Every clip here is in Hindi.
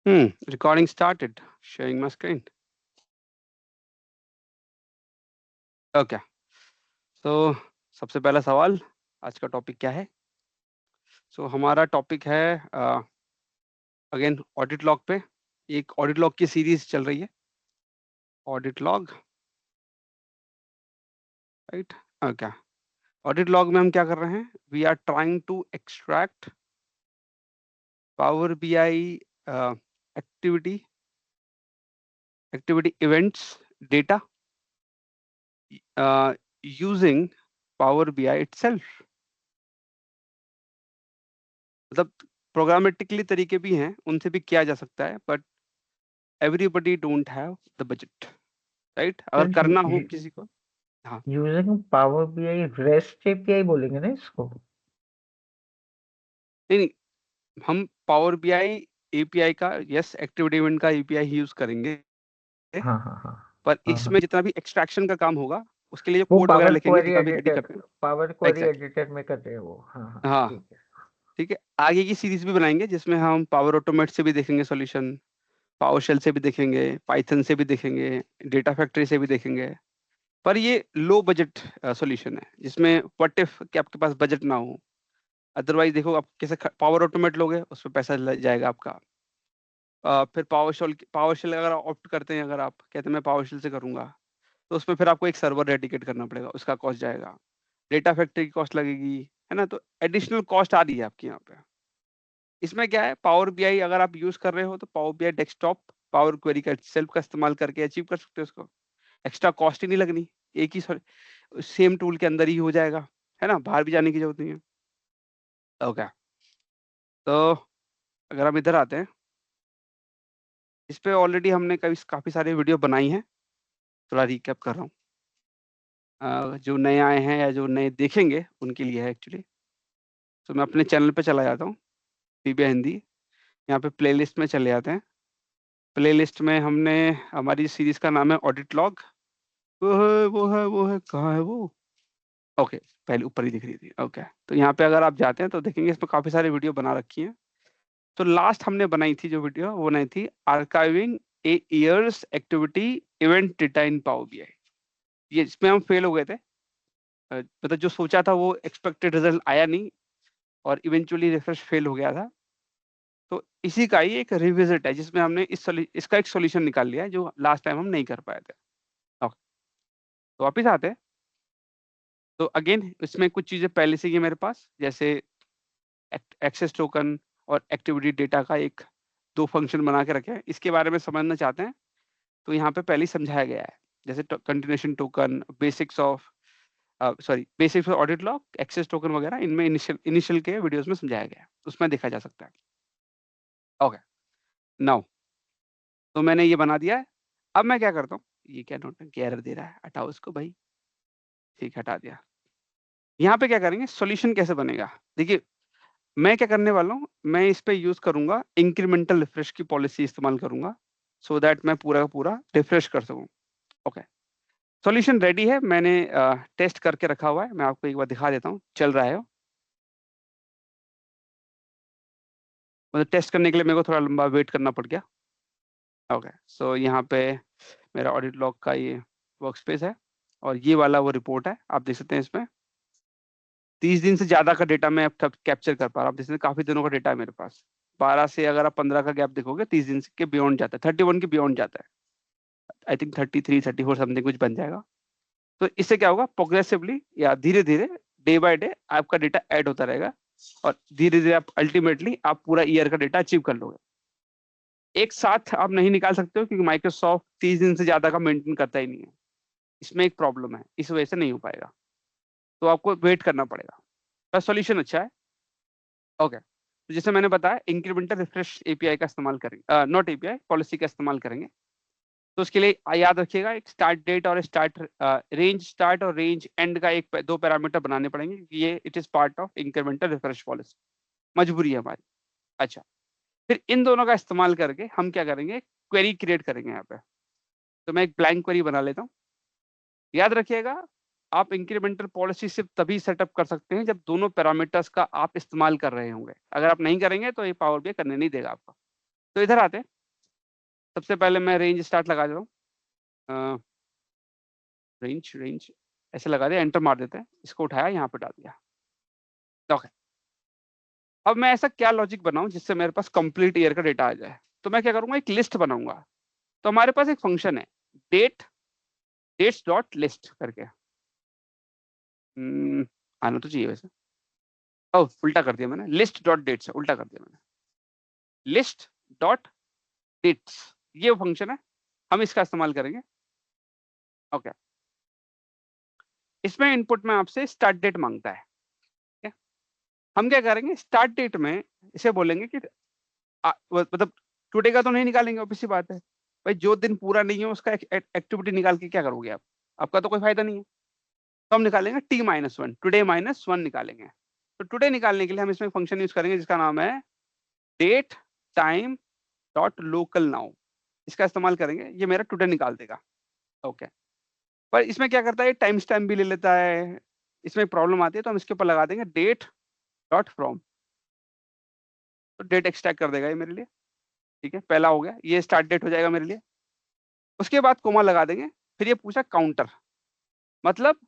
Recording started. Sharing my screen. Okay. So सबसे पहला सवाल, आज का टॉपिक क्या है? हमारा टॉपिक है अगेन ऑडिट लॉग पे। एक ऑडिट लॉग की सीरीज चल रही है, audit log, right? Okay. Audit log में हम क्या कर रहे हैं? We are trying to extract Power BI activity events data using Power BI itself. मतलब प्रोग्रामेटिकली तरीके भी हैं, उनसे भी किया जा सकता है, but everybody don't have the budget, right? अगर सर करना हो किसी को। हाँ, using Power BI REST API बोलेंगे ना इसको? नहीं, हम पावर बीआई एपीआई का, यस, एक्टिविटी इवेंट का एपीआई यूज करेंगे, हाँ हाँ हाँ पर हाँ हाँ। इसमें जितना भी एक्सट्रैक्शन का काम होगा उसके लिए जो वो कोड वगैरह पावर लिखेंगे, क्वेरी जितना भी रेडी एडिटर, करते हैं। पावर क्वेरी एग्जैक्टली, एडिटर में करते हैं वो। हाँ हाँ हाँ, ठीक है। ठीक है। आगे की सीरीज भी बनाएंगे जिसमें हम पावर ऑटोमेट से भी देखेंगे सॉल्यूशन, पावर शेल से भी देखेंगे, पाइथन से भी देखेंगे, डेटा फैक्ट्री से भी देखेंगे। पर ये लो बजट सॉल्यूशन है, जिसमें व्हाट इफ कि आपके पास बजट ना हो। अदरवाइज देखो, आप कैसे पावर ऑटोमेट लोगे, उसमें पैसा लग जाएगा आपका। फिर पावर शेल अगर ऑप्ट करते हैं, अगर आप कहते हैं मैं पावर शेल से करूंगा, तो उसमें फिर आपको एक सर्वर डेडिकेट करना पड़ेगा, उसका कॉस्ट जाएगा, डेटा फैक्ट्री की कॉस्ट लगेगी, है ना? तो एडिशनल कॉस्ट आ रही है आपकी यहाँ पे। इसमें क्या है, पावर बीआई अगर आप यूज कर रहे हो तो power BI desktop power query का सेल्फ का इस्तेमाल करके अचीव कर सकते हो उसको। एक्स्ट्रा कॉस्ट ही नहीं लगनी, एक ही सेम टूल के अंदर ही हो जाएगा, है ना? बाहर भी जाने की जरूरत नहीं है। ओके। तो अगर हम इधर आते हैं, इस पे ऑलरेडी हमने काफी सारी वीडियो बनाई हैं। थोड़ा रिकैप कर रहा हूँ, जो नए आए हैं या जो नए देखेंगे उनके लिए है एक्चुअली। तो मैं अपने चैनल पे चला जाता हूँ, पीबीआई हिंदी। यहाँ पे प्लेलिस्ट में चले जाते हैं। प्लेलिस्ट में हमने, हमारी सीरीज का नाम है ऑडिट लॉग। वो है कहाँ है वो? ओके, पहले ऊपर ही दिख रही थी। ओके, तो यहाँ पे अगर आप जाते हैं तो देखेंगे इसमें काफी सारी वीडियो बना रखी हैं। तो लास्ट हमने बनाई थी जो वीडियो, वो बनाई थी आर्काइविंग ए ईयर्स एक्टिविटी इवेंट डेटा इन पावर बीआई। ये इसमें हम फेल हो गए थे। मतलब जो सोचा था वो एक्सपेक्टेड रिजल्ट आया नहीं, और इवेंचुअली रिफ्रेश फेल हो गया था। तो इसी का ही एक रिविजिट है, जिसमें हमने इसका एक सॉल्यूशन निकाल लिया है जो लास्ट टाइम हम नहीं कर पाए थे। ओके, तो वापिस आते हैं। तो अगेन इसमें कुछ चीजें पहले से ही है मेरे पास, जैसे एक्सेस टोकन और एक्टिविटी डेटा का एक दो फंक्शन बना के रखे हैं। इसके बारे में समझना चाहते हैं तो यहाँ पे पहले ही समझाया गया है, जैसे continuation token, basics of audit log, access token वगैरह, इनमें इनिशियल के वीडियोस में समझाया गया है, उसमें देखा जा सकता है। ओके, नाउ तो मैंने ये बना दिया है। अब मैं क्या करता हूँ, ये क्या नोटंकी एरर दे रहा है, हटाओ इसको भाई। ठीक, हटा दिया। यहाँ पे क्या करेंगे, सॉल्यूशन कैसे बनेगा? देखिए, मैं क्या करने वाला हूँ, मैं इस पे यूज करूंगा इंक्रीमेंटल रिफ्रेश की पॉलिसी इस्तेमाल करूंगा, सो दैट मैं पूरा का पूरा रिफ्रेश कर सकूं। ओके, सॉल्यूशन रेडी है, मैंने टेस्ट करके रखा हुआ है, मैं आपको एक बार दिखा देता हूँ चल रहा है वो। मतलब टेस्ट करने के लिए मेरे को थोड़ा लंबा वेट करना पड़ गया। ओके, सो यहाँ पे मेरा ऑडिट लॉग का ये वर्क स्पेस है, और ये वाला वो रिपोर्ट है, आप देख सकते हैं। इसमें 30 दिन से ज्यादा का डेटा मैं अब कैप्चर कर पा रहा हूँ। आप देख सकते हैं काफी दिनों का डेटा है मेरे पास। 12 से अगर आप 15 का गैप देखोगे, 30 दिन के बियॉन्ड जाता है, 31 के बियॉन्ड जाता है। आई थिंक 33-34 समथिंग कुछ बन जाएगा। तो इससे क्या होगा, प्रोग्रेसिवली या धीरे धीरे, डे बाय डे आपका डेटा ऐड होता रहेगा, और धीरे धीरे आप अल्टीमेटली आप पूरा ईयर का डेटा अचीव कर लोगे। एक साथ आप नहीं निकाल सकते हो, क्योंकि माइक्रोसॉफ्ट 30 दिन से ज्यादा का मेंटेन करता ही नहीं है। इसमें एक प्रॉब्लम है, इस वजह से नहीं हो पाएगा, तो आपको वेट करना पड़ेगा। पर सॉल्यूशन अच्छा है। ओके, तो जैसे मैंने बताया, इंक्रीमेंटल रिफ्रेश एपीआई का इस्तेमाल करेंगे, नॉट एपीआई, पॉलिसी का इस्तेमाल करेंगे। तो उसके लिए याद रखिएगा, एक स्टार्ट डेट और रेंज स्टार्ट और रेंज एंड का दो पैरामीटर बनाने पड़ेंगे, क्योंकि ये it is part of incremental refresh policy, मजबूरी है हमारी। अच्छा, फिर इन दोनों का इस्तेमाल करके हम क्या करेंगे, क्वेरी क्रिएट करेंगे यहाँ पे। तो मैं एक ब्लैंक क्वेरी बना लेता हूँ। याद रखिएगा, आप इंक्रीमेंटल पॉलिसी सिर्फ तभी सेटअप कर सकते हैं जब दोनों पैरामीटर्स का आप इस्तेमाल कर रहे होंगे। अगर आप नहीं करेंगे तो ये पावर बीआई करने नहीं देगा आपको। तो इधर आते हैं, सबसे पहले मैं रेंज स्टार्ट लगा दे रहा हूँ, रेंज रेंज ऐसे लगा दिया, एंटर मार देते हैं, इसको उठाया यहाँ पे डाल दिया। ओके, अब मैं ऐसा क्या लॉजिक बनाऊं जिससे मेरे पास कंप्लीट ईयर का डेटा आ जाए। तो मैं क्या करूंगा, एक लिस्ट बनाऊंगा। तो हमारे पास एक फंक्शन है डेट, डेट्स डॉट लिस्ट करके। आना तो चाहिए वैसे। ओह, उल्टा कर दिया मैंने, लिस्ट डॉट डेट्स उल्टा कर दिया मैंने, लिस्ट डॉट डेट्स, ये फंक्शन है, हम इसका इस्तेमाल करेंगे। ओके, इसमें इनपुट में आपसे स्टार्ट डेट मांगता है। ठीक है? हम क्या करेंगे, स्टार्ट डेट में इसे बोलेंगे कि मतलब टुडे का तो नहीं निकालेंगे, ऑब्वियस सी बात है भाई, जो दिन पूरा नहीं है उसका एक्टिविटी निकाल के क्या करोगे आप, आपका तो कोई फायदा नहीं है। तो हम निकालेंगे t-1, टुडे -1 निकालेंगे। तो टुडे निकालने के लिए हम इसमें फंक्शन यूज करेंगे जिसका नाम है date time dot local now. इसका इस्तेमाल करेंगे, ये मेरा टुडे निकाल देगा। ओके, पर इसमें क्या करता है, टाइम स्टैम्प भी ले लेता है। इसमें प्रॉब्लम आती है, तो हम इसके ऊपर लगा देंगे डेट डॉट फ्रॉम। तो डेट एक्सट्रैक्ट कर देगा ये मेरे लिए। ठीक है, पहला हो गया, ये स्टार्ट डेट हो जाएगा मेरे लिए। उसके बाद कोमा लगा देंगे। फिर ये पूछा काउंटर, मतलब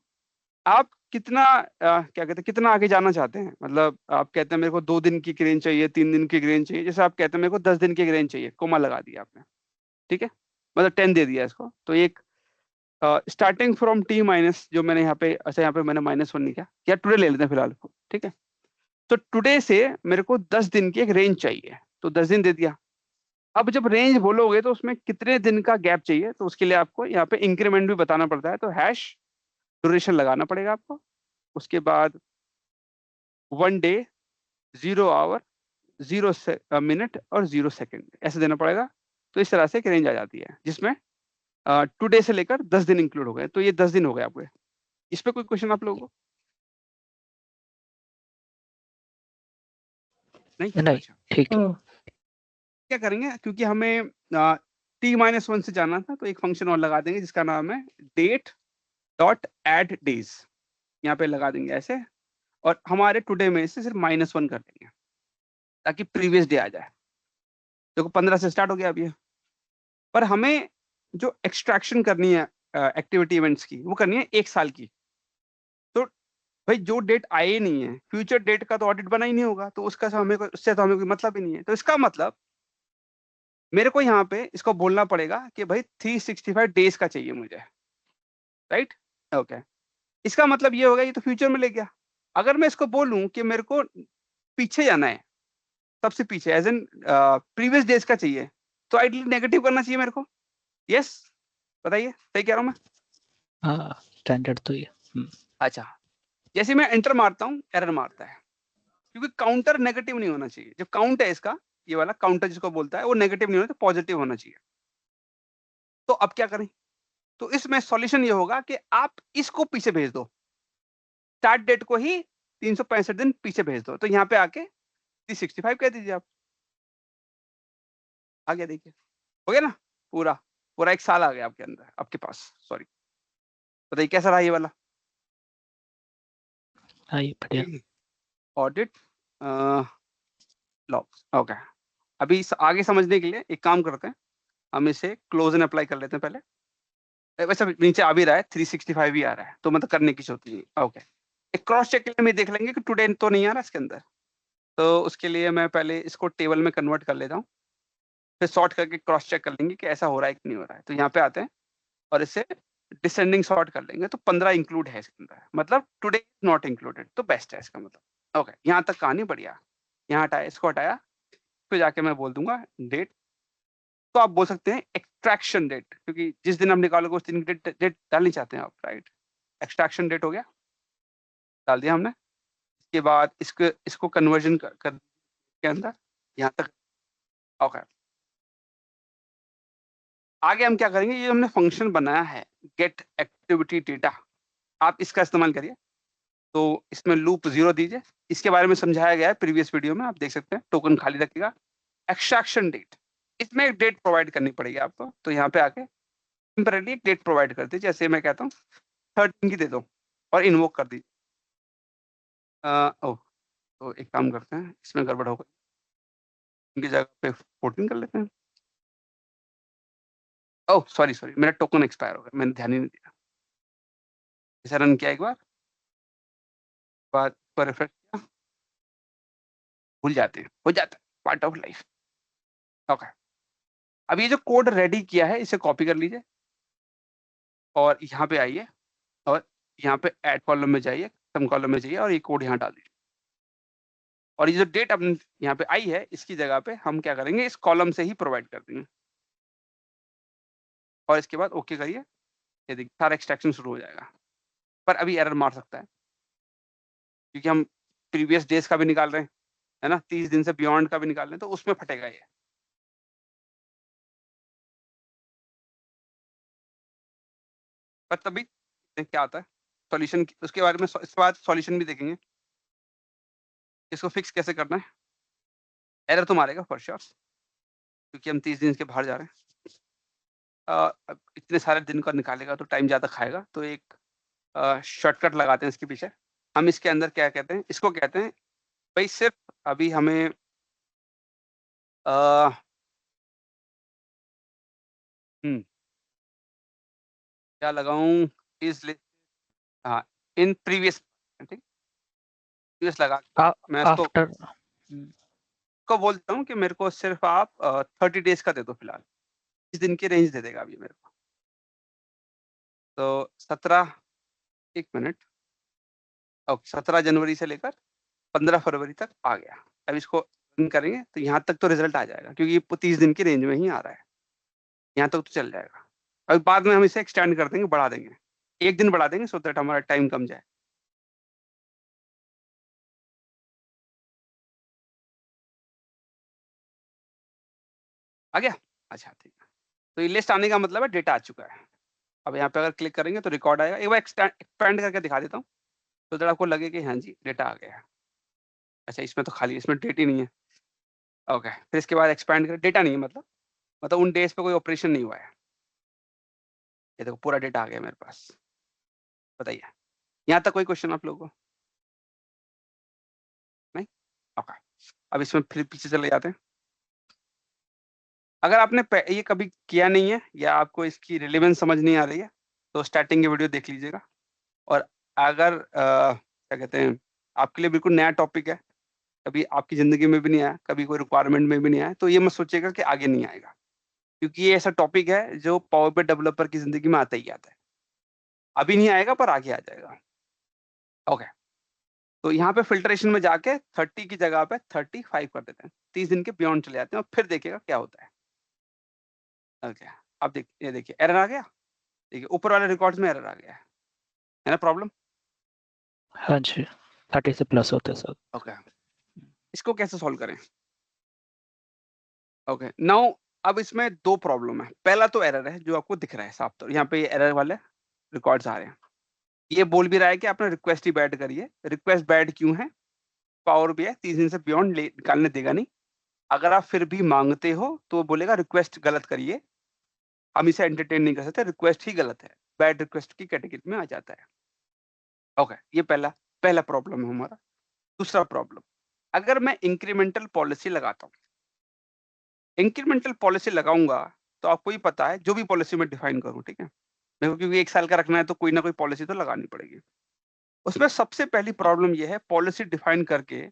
आप कितना क्या कहते हैं, कितना आगे जाना चाहते हैं। मतलब आप कहते हैं मेरे को 2 दिन की रेंज चाहिए, 3 दिन की रेंज चाहिए, जैसे आप कहते हैं मेरे को 10 दिन की रेंज चाहिए, कोमा लगा दिया आपने। ठीक है, मतलब 10 दे दिया इसको। तो एक स्टार्टिंग फ्रॉम t-, जो मैंने यहाँ पे, अच्छा यहाँ पे मैंने -1 नहीं किया, या टुडे ले लेते हैं फिलहाल। ठीक है, तो टुडे से मेरे को 10 दिन की एक रेंज चाहिए, तो 10 दिन दे दिया। अब जब रेंज बोलोगे तो उसमें कितने दिन का गैप चाहिए, तो उसके लिए आपको यहाँ पे इंक्रीमेंट भी बताना पड़ता है, तो हैश ड्यूरेशन लगाना पड़ेगा आपको। उसके बाद 1 डे, 0 आवर, 0 मिनट और 0 सेकेंड ऐसे देना पड़ेगा। तो इस तरह से एक रेंज आ जाती है जिसमें टुडे से लेकर 10 दिन इंक्लूड हो गए। तो ये 10 दिन हो गए आपके। इस पे कोई क्वेश्चन आप लोगों को? नहीं, नहीं, अच्छा। ठीक है। क्या करेंगे, क्योंकि हमें t-1 से जाना था, तो एक फंक्शन और लगा देंगे जिसका नाम है डेट डॉट एड डेज। यहाँ पे लगा देंगे ऐसे, और हमारे टुडे में से सिर्फ -1 कर देंगे ताकि प्रीवियस डे आ जाए। देखो 15 से स्टार्ट हो गया अब ये। पर हमें जो एक्सट्रैक्शन करनी है एक्टिविटी इवेंट्स की, वो करनी है 1 साल की। तो भाई जो डेट आए ही नहीं है, फ्यूचर डेट का तो ऑडिट बना ही नहीं होगा, तो उसका तो हमें उससे तो हमें कोई मतलब ही नहीं है। तो इसका मतलब मेरे को यहाँ पे इसको बोलना पड़ेगा कि भाई 365 डेज का चाहिए मुझे, राइट। ओके, इसका मतलब ये होगा, ये तो फ्यूचर में ले गया। अगर मैं इसको बोलूं कि मेरे को पीछे जाना है, सबसे पीछे एज एन प्रीवियस डेज का चाहिए, तो आइडियली नेगेटिव करना चाहिए मेरे को। यस, बताइए सही कह रहा हूँ मैं? हाँ, स्टैंडर्ड तो ये। अच्छा, जैसे मैं एंटर मारता हूँ एरर मारता है, क्योंकि काउंटर नेगेटिव नहीं होना चाहिए। जो काउंट है इसका, ये वाला काउंटर जिसको बोलता है, वो नेगेटिव नहीं होना चाहिए, पॉजिटिव होना चाहिए। तो अब क्या करें, तो इसमें सॉल्यूशन ये होगा कि आप इसको पीछे भेज दो, स्टार्ट डेट को ही 365 दिन पीछे भेज दो। तो यहाँ पे आके 365 कह दीजिए आप। आ गया, देखिए हो गया ना, पूरा पूरा 1 साल आ गया आपके अंदर, आपके पास। सॉरी, बताइए कैसा रहा ये वाला हाँ, ये बढ़िया। Audit logs. ओके, अभी आगे समझने के लिए एक काम करते हैं, हम इसे क्लोज एंड अप्लाई कर लेते हैं पहले। वैसे नीचे आ भी रहा है, 365 ही आ रहा है, तो मतलब करने की जरूरत नहीं है। ओके, एक क्रॉस चेक के लिए मैं देख लेंगे कि टुडे तो नहीं आ रहा इसके अंदर। तो उसके लिए मैं पहले इसको टेबल में कन्वर्ट कर लेता हूँ, फिर सॉर्ट करके क्रॉस चेक कर लेंगे कि ऐसा हो रहा है कि नहीं हो रहा है। तो यहाँ पे आते हैं और इसे डिसेंडिंग सॉर्ट कर लेंगे, तो 15 इंक्लूड है इसके अंदर, मतलब टुडे नॉट इंक्लूडेड, तो बेस्ट है इसका मतलब। ओके, यहाँ तक कहानी बढ़िया। यहाँ हटाया, इसको हटाया, फिर जाके मैं बोल दूंगा डेट। तो आप बोल सकते हैं एक्सट्रैक्शन डेट, क्योंकि जिस दिन हम निकालोगे उस दिन की डेट डेट डालनी चाहते हैं आप, राइट। एक्सट्रैक्शन डेट हो गया, डाल दिया हमने। इसके बाद इसको इसको कन्वर्जन कर के अंदर यहाँ तक। ओके, आगे हम क्या करेंगे, ये हमने फंक्शन बनाया है गेट एक्टिविटी डेटा, आप इसका इस्तेमाल करिए। तो इसमें लूप 0 दीजिए। इसके बारे में समझाया गया है प्रीवियस वीडियो में, आप देख सकते हैं। टोकन खाली रखिएगा। एक्सट्रैक्शन डेट, इसमें एक डेट प्रोवाइड करनी पड़ेगी आपको। तो यहाँ पे आके टेम्परेरी एक डेट प्रोवाइड कर दीजिए, जैसे मैं कहता हूँ 13 की दे दो, और इन्वोक कर दीजिए। ओह, तो एक काम करते हैं, इसमें गड़बड़ हो गई, इनकी जगह पे 14 कर लेते हैं। ओह सॉरी सॉरी, मेरा टोकन एक्सपायर हो गया, मैंने ध्यान ही नहीं दिया। इसे रन किया एक बार, बाद पर रिफ्रेश किया, भूल जाते हैं, हो जाता है, पार्ट ऑफ लाइफ। ओके, अब ये जो कोड रेडी किया है इसे कॉपी कर लीजिए और यहाँ पे आइए और यहाँ पे ऐड कॉलम में जाइए, सम कॉलम में जाइए और ये कोड यहाँ डाल दीजिए। और ये जो डेट अब यहाँ पे आई है इसकी जगह पे हम क्या करेंगे, इस कॉलम से ही प्रोवाइड कर देंगे और इसके बाद ओके करिए। ये देखिए सारा एक्सट्रैक्शन शुरू हो जाएगा, पर अभी एरर मार सकता है क्योंकि हम प्रीवियस डेज का भी निकाल रहे हैं, है ना, 30 दिन से बियॉन्ड का भी निकाल रहे हैं, तो उसमें फटेगा ये। पर तभी क्या आता है सॉल्यूशन, उसके बारे में इसके बाद सॉल्यूशन भी देखेंगे, इसको फिक्स कैसे करना है। एरर तो मारेगा फॉर श्योर क्योंकि हम 30 दिन के बाहर जा रहे हैं। अब इतने सारे दिन का निकालेगा तो टाइम ज़्यादा खाएगा, तो एक शॉर्टकट लगाते हैं इसके पीछे। हम इसके अंदर क्या कहते हैं, इसको कहते हैं भाई सिर्फ अभी हमें क्या लगाऊं, इस लिस्ट, हाँ, इन प्रीवियस, ठीक, प्रीवियस लगा के मैं इसको आफ्टर को बोलता हूँ कि मेरे को सिर्फ आप 30 डेज का दे दो फिलहाल, 30 दिन की रेंज दे देगा अभी मेरे को। तो 17, एक मिनट, ओके, 17 जनवरी से लेकर 15 फरवरी तक आ गया। अब इसको रन करेंगे तो यहाँ तक तो रिजल्ट आ जाएगा क्योंकि ये 30 दिन की रेंज में ही आ रहा है, यहाँ तक तो चल जाएगा। अब बाद में हम इसे एक्सटेंड कर देंगे, बढ़ा देंगे, एक दिन बढ़ा देंगे सो दैट हमारा टाइम कम जाए। आ गया, अच्छा ठीक है। तो ये लिस्ट आने का मतलब है डेटा आ चुका है। अब यहाँ पे अगर क्लिक करेंगे तो रिकॉर्ड आएगा, एक बार एक्सपेंड करके दिखा देता हूँ तो ज़रा आपको लगे कि हाँ जी डेटा आ गया है। अच्छा इसमें तो खाली, इसमें डेट ही नहीं है। ओके, फिर इसके बाद एक्सपेंड कर, डेटा नहीं है मतलब उन डेज पे कोई ऑपरेशन नहीं हुआ है। ये देखो पूरा डेटा आ गया मेरे पास। बताइए यहाँ तक कोई क्वेश्चन आप लोगों को? नहीं, ओके। अब इसमें फिर पीछे चले जाते हैं। अगर आपने ये कभी किया नहीं है या आपको इसकी रिलेवेंस समझ नहीं आ रही है तो स्टार्टिंग की वीडियो देख लीजिएगा। और अगर क्या कहते हैं आपके लिए बिल्कुल नया टॉपिक है, कभी आपकी ज़िंदगी में भी नहीं आया, कभी कोई रिक्वायरमेंट में भी नहीं आया, तो ये मत सोचिएगा कि आगे नहीं आएगा, क्योंकि ये ऐसा टॉपिक है जो पावर बी डेवलपर की ज़िंदगी में आता ही आता है। अभी नहीं आएगा पर आगे आ जाएगा। ओके, तो यहाँ पे फिल्ट्रेशन में जाके 30 की जगह पे 35 कर देते हैं, 30 दिन के बियॉन्ड चले जाते हैं और फिर देखिएगा क्या होता है। ओके, अब देखिए, ये देखिए एरर आ गया, देखिए ऊपर वाले रिकॉर्ड्स में एरर आ गया है ना प्रॉब्लम। हाँ जी 30 से प्लस होते हैं सर। ओके, इसको कैसे सॉल्व करें? ओके नाउ, अब इसमें दो प्रॉब्लम है। पहला तो एरर है जो आपको दिख रहा है साफ तौर, यहाँ पे ये एरर वाले रिकॉर्ड्स आ रहे हैं। ये बोल भी रहा है कि आपने रिक्वेस्ट ही बैड करी है। रिक्वेस्ट बैड क्यों है? पावर भी है 30 दिन से बियॉन्ड निकालने देगा नहीं। अगर आप फिर भी मांगते हो तो वो बोलेगा रिक्वेस्ट गलत करिए, हम इसे एंटरटेन नहीं कर सकते, रिक्वेस्ट ही गलत है, बैड रिक्वेस्ट की कैटेगरी में आ जाता है। ओके, ये पहला प्रॉब्लम है हमारा। दूसरा प्रॉब्लम, अगर मैं इंक्रीमेंटल पॉलिसी लगाता हूँ, इंक्रीमेंटल पॉलिसी लगाऊंगा तो आपको ही पता है जो भी पॉलिसी में डिफाइन करूँ, ठीक है, मेरे को क्योंकि 1 साल का रखना है तो कोई ना कोई पॉलिसी तो लगानी पड़ेगी। उसमें सबसे पहली प्रॉब्लम ये है, पॉलिसी डिफाइन करके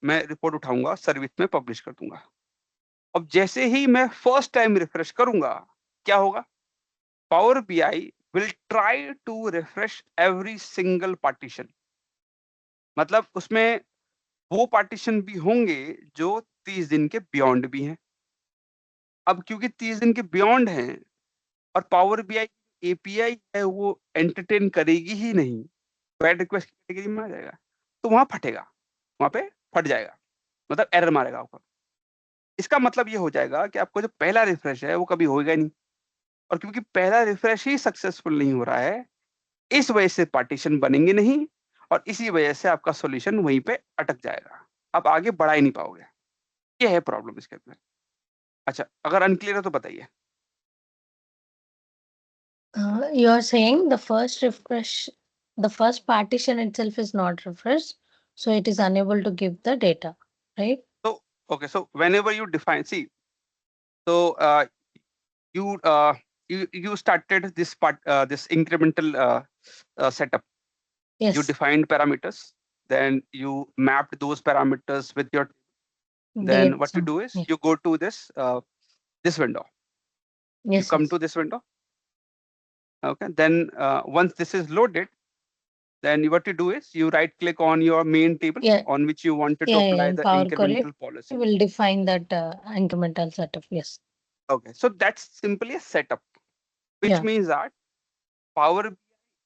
मैं रिपोर्ट उठाऊंगा, सर्विस में पब्लिश कर दूंगा। अब जैसे ही मैं फर्स्ट टाइम रिफ्रेश करूंगा, क्या होगा? Power BI will try to refresh every single partition, मतलब उसमें वो पार्टीशन भी होंगे जो 30 दिन के बियॉन्ड भी हैं। अब क्योंकि 30 दिन के बियॉन्ड हैं और पावर बीआई एपीआई है वो एंटरटेन करेगी ही नहीं, बैड रिक्वेस्ट कैटेगरी में आ जाएगा, तो वहां फटेगा, वहां पे फट जाएगा, मतलब एरर मारेगा आपको। इसका मतलब ये हो जाएगा कि आपको जो पहला रिफ्रेश है वो कभी होगा ही नहीं, और क्योंकि पहला रिफ्रेश ही सक्सेसफुल नहीं हो रहा है, इस वजह से पार्टीशन बनेंगे नहीं और इसी वजह से आपका सॉल्यूशन वहीं पे अटक जाएगा, आप आगे बढ़ा ही नहीं पाओगे। ये है प्रॉब्लम इसके अंदर। अच्छा, अगर अनक्लियर है तो बताइए। You're saying the first refresh, the first partition itself is not refreshed, so it is unable to give the data, right? So okay, so whenever you define, see, so you you started this part, this incremental setup. You Yes. defined parameters, then you mapped those parameters with your. Then what you Dates. do is Yeah. you go to this window. You Yes. come Yes. to this window. Okay. Then once this is loaded, then what you do is you right click on your main table Yeah. on which you wanted to Yeah. Yeah. apply In the Power Query, incremental policy. we will define that incremental setup. Yes. Okay. So that's simply a setup, which Yeah. means that Power BI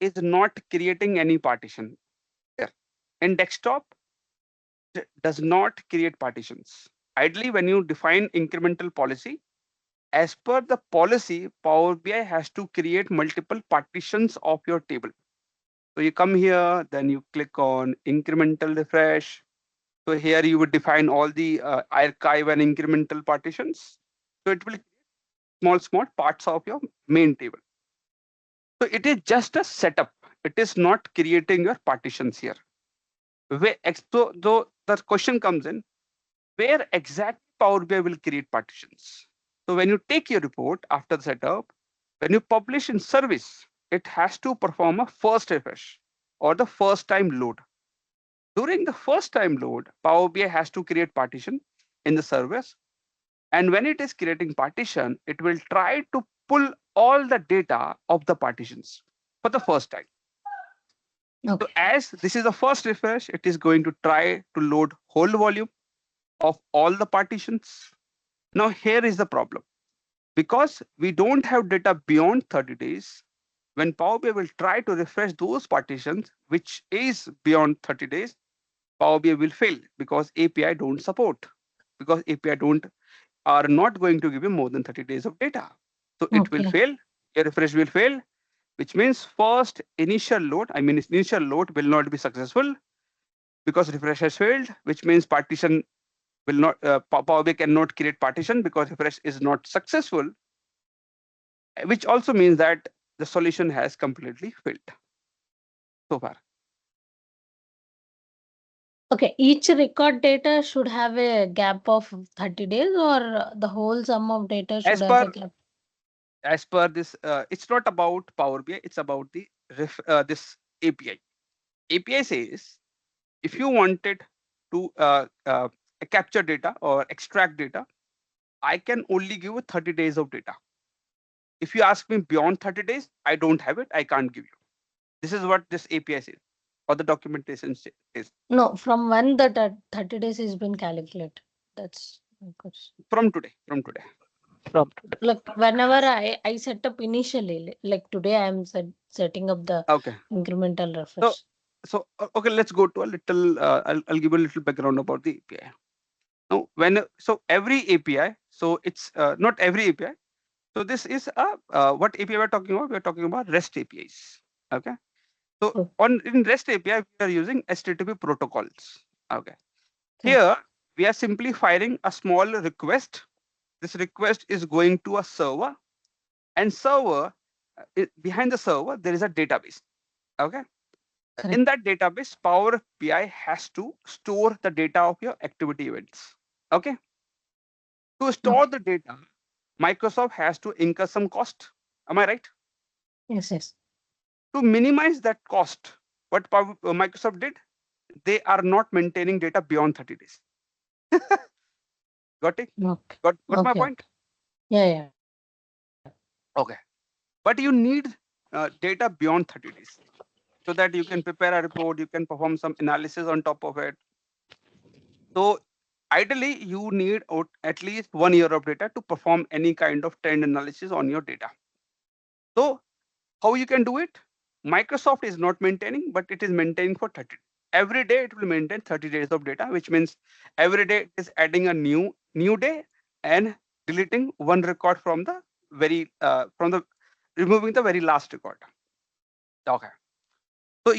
is not creating any partition. Here. In desktop, does not create partitions. Ideally, when you define incremental policy, as per the policy, Power BI has to create multiple partitions of your table. So you come here, then you click on incremental refresh. So here you would define all the archive and incremental partitions. So it will small parts of your main table. So it is just a setup. It is not creating your partitions here. So the question comes in, where exactly Power BI will create partitions? So when you take your report after the setup, when you publish in service, it has to perform a first refresh or the first time load. During the first time load, Power BI has to create partition in the service. And when it is creating partition, it will try to pull all the data of the partitions for the first time. Okay. So as this is the first refresh, it is going to try to load whole volume of all the partitions. Now here is the problem. Because we don't have data beyond 30 days, when Power BI will try to refresh those partitions, which is beyond 30 days, Power BI will fail because API don't support, because API are not going to give you more than 30 days of data. So it will Okay. fail, your refresh will fail, which means initial load will not be successful because refresh has failed, which means partition will not, Power BI cannot create partition because refresh is not successful, which also means that the solution has completely failed so far. Okay. Each record data should have a gap of 30 days, or the whole sum of data should As have a per gap. as per this, it's not about Power BI, it's about the this API. API says if you wanted to capture data or extract data, I can only give you 30 days of data. If you ask me beyond 30 days, I don't have it, I can't give you. This is what this API says, or the documentation says. No, from when the 30 days has been calculated. That's my question. From today. From today. Like whenever I set up initially, like today I am setting up the Okay. incremental refresh. So okay, let's go to a little. I'll give a little background about the API. Now, so every API, so it's not every API. So this is a what API we're talking about? We're talking about REST APIs. Okay. So Oh. in REST API, we are using HTTP protocols. Okay. Okay. Here we are simply firing a small request. This request is going to a server, and server behind the server there is a database. Okay. In that database, Power BI has to store the data of your activity events. Okay. To store the data, Microsoft has to incur some cost. Am I right? Yes, yes. To minimize that cost, what Microsoft did, they are not maintaining data beyond 30 days. Got it? Okay. Got my Okay. point? Yeah, yeah. Okay. But you need data beyond 30 days so that you can prepare a report, you can perform some analysis on top of it. So ideally, you need at least 1 year of data to perform any kind of trend analysis on your data. So how you can do it? Microsoft is not maintaining, but it is maintaining for 30. Every day it will maintain 30 days of data, which means every day it is adding a new day and deleting one record from the removing the very last record. Okay. So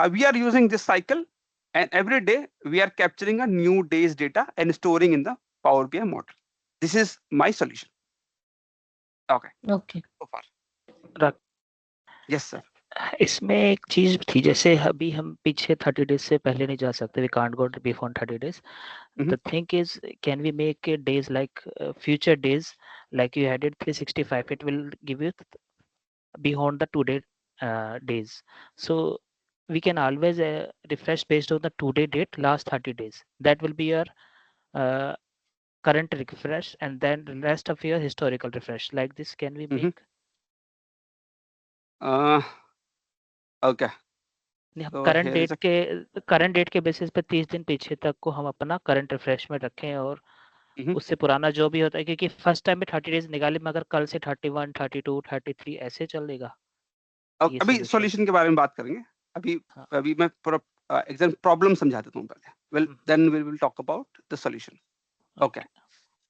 we are using this cycle, and every day we are capturing a new day's data and storing in the Power BI model. This is my solution. Okay. Okay. So far. Right. Yes, sir. इसमें एक चीज थी, जैसे अभी हम पीछे 30 डेज से पहले नहीं जा सकते, we can't go before 30 days. Mhm. The thing is, can we make days like future days, like you added 365, it will give you beyond the 2 day days. So we can always refresh based on the 2 day date last 30 days. That will be your uh, current refresh, and then the rest of your historical refresh. Like this, can we Mhm. make? Okay. नहीं, हम So current here is date के बेसिस पे 30 दिन पीछे तक को हम अपना करंट रिफ्रेश में रखें, और Mhm. उससे पुराना जो भी होता है, क्योंकि फर्स्ट टाइम में 30 डेज निकाले, मगर कल से 31, 32, 33 ऐसे चलेगा ये अभी सोल्यूशन. सॉल्यूशन के बारे में बात करेंगे. अभी हाँ. अभी मैं पूरा एग्जाम प्रॉब्लम समझा देता हूँ पहले. Well then we will talk about the solution. Okay.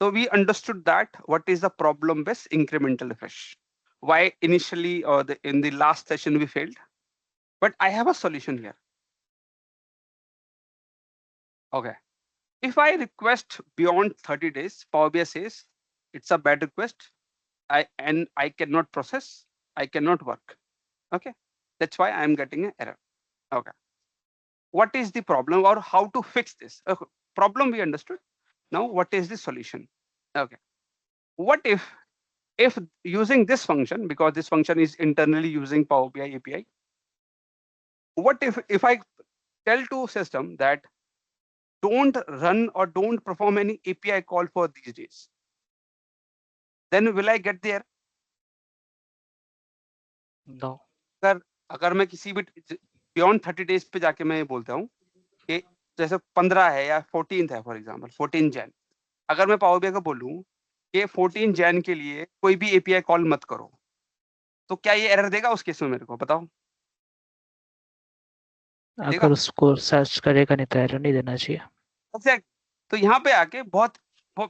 So we understood that what is the problem with incremental refresh. Why initially or in the last session we failed. But I have a solution here. Okay. If I request beyond 30 days, Power BI says it's a bad request. I cannot process. I cannot work. Okay. That's why I am getting an error. Okay. What is the problem or how to fix this? Okay. Problem we understood. Now what is the solution? Okay. What if using this function, because this function is internally using Power BI API, what if I tell to system that don't run or don't perform any API call for these days, then will I get there? No. अगर मैं किसी भी बियॉन्ड 30 डेज पे जाके मैं बोलता हूँ कि जैसे 15 है या 14 है, फॉर एग्जांपल 14 जैन, अगर मैं पावर बीआई को बोलूँ कि 14 जैन के लिए कोई भी एपीआई कॉल मत करो, तो क्या ये एरर देगा उस केस में? मेरे को बताओ. देगा? अगर उसको सर्च करेगा नहीं तो एरर नहीं देना चाहिए. एग्जैक्ट. तो यहाँ पे आके बहुत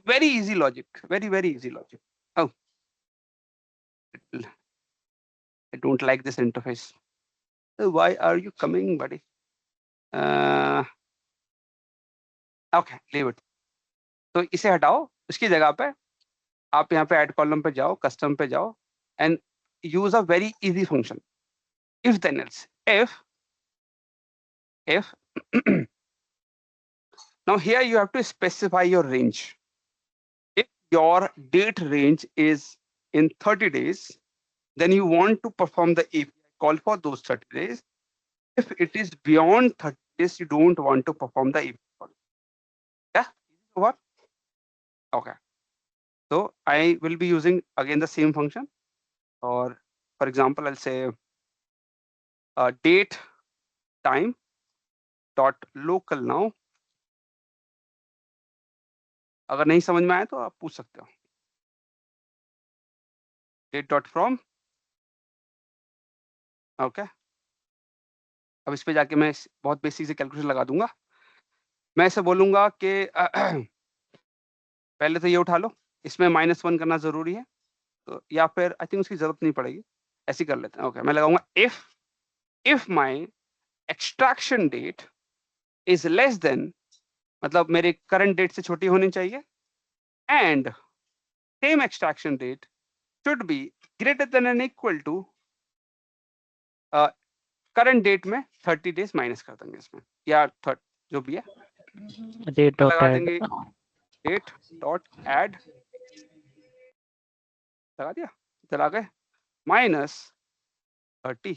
very easy logic, very easy logic. I don't like this interface. Why are you coming, buddy? Okay, leave it. तो इसे हटाओ, उसकी जगह पे आप यहाँ पे ऐड कॉलम पे जाओ, कस्टम पे जाओ and use a very easy function. If then else. If now here you have to specify your range. If your date range is in 30 days, then you want to perform the API call for those 30 days. If it is beyond 30 days, you don't want to perform the API call. Yeah, what? Okay. So I will be using again the same function, or for example, I'll say date time dot local now. अगर नहीं समझ में आए तो आप पूछ सकते हो. Date dot from. ओके. अब इस पे जाके मैं बहुत बेसिक से कैलकुलेशन लगा दूंगा. मैं ऐसे बोलूंगा कि पहले तो ये उठा लो, इसमें -1 करना जरूरी है, तो या फिर आई थिंक उसकी जरूरत नहीं पड़ेगी, ऐसे कर लेते हैं. ओके, मैं लगाऊंगा if my extraction date is less then, मतलब मेरे करंट डेट से छोटी होनी चाहिए, and same extraction date should be greater then and equal to current date में 30 डेज माइनस कर देंगे इसमें, या जो भी है डेट डॉट लगा ऐड. देंगे. डेट डॉट ऐड लगा दिया, चला गए -30.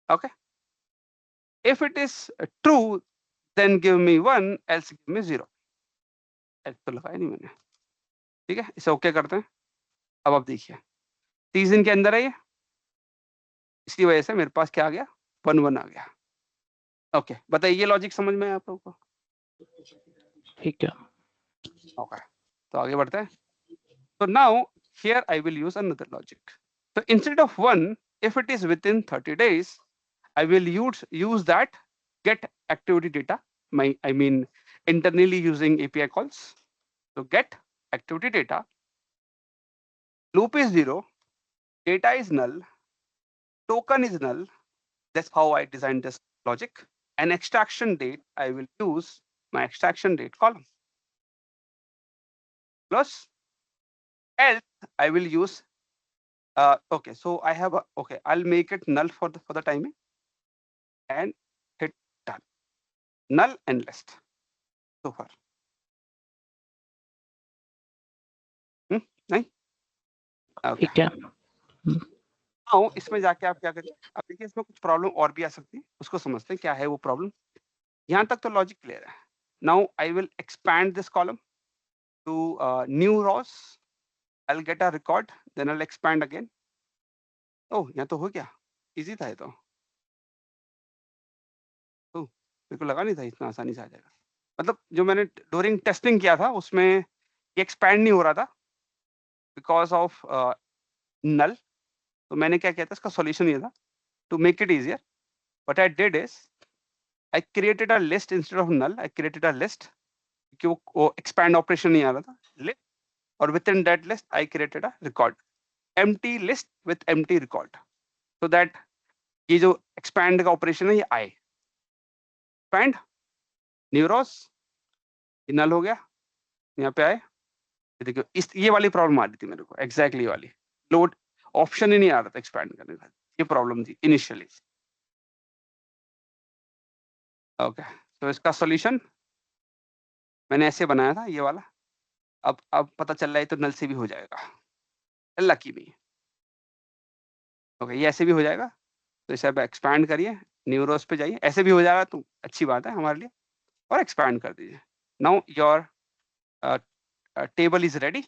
Okay. If it is true, then give me 1, else give me 0. else तो लगाया नहीं मैंने. ठीक है, इसे ओके करते हैं. अब आप देखिए 30 दिन के अंदर है ये, इसकी वजह से मेरे पास क्या आ गया, 1 आ गया. ओके, बताइए ये लॉजिक समझ में आया आप लोगों को? ठीक है. ओके, तो आगे बढ़ते हैं. So now here I will use another logic. So instead of 1, if it is within 30 days, I will use that get activity data. I mean internally using API calls. So get activity data. Loop is 0. Data is null. Token is null. That's how I designed this logic. And extraction date, I will use my extraction date column. Plus else I will use Okay, so I have okay, I'll make it null for the timing and hit done. Null and list so far. नहीं? Okay. ठीक है. Now इसमें जाके आप क्या करिए, अब देखिए इसमें कुछ प्रॉब्लम और भी आ सकती है, उसको समझते हैं क्या है वो प्रॉब्लम. यहाँ तक तो लॉजिक क्लियर है. Now I will expand this column to new rows. I'll get a record, then I'll expand again. Oh, यहाँ तो हो गया, इजी था ये तो. ओह, मेरे को लगा नहीं था इतना आसानी से आ जाएगा. मतलब जो मैंने ड्यूरिंग टेस्टिंग किया था उसमें ये एक्सपैंड नहीं हो रहा था बिकॉज ऑफ नल. तो मैंने क्या किया था, इसका सॉल्यूशन ये था to make it easier. What I did is I created a list instead of null. I created a list क्योंकि वो एक्सपैंड ऑपरेशन नहीं आ रहा था. लिस्ट और with in that list I created a record, empty list with empty record, so that ये जो एक्सपैंड का ऑपरेशन है ये आए. एक्सपैंड न्यूरोस, ये नल हो गया, यहाँ पे आए. ये देखो इस ये वाली प्रॉब्लम आ रही थी मेरे को, एग्जैक्टली वाली. लोड ऑप्शन ही नहीं आ रहा था एक्सपैंड करने का, ये प्रॉब्लम थी इनिशियली. ओके, तो इसका सॉल्यूशन मैंने ऐसे बनाया था ये वाला. अब पता चल रहा है तो नल से भी हो जाएगा, लकी में. ओके, ये ऐसे भी हो जाएगा. तो इसे अब एक्सपैंड करिए, न्यूरोस पे जाइए, ऐसे भी हो जाएगा तो अच्छी बात है हमारे लिए. और एक्सपैंड कर दीजिए. Now your table is ready.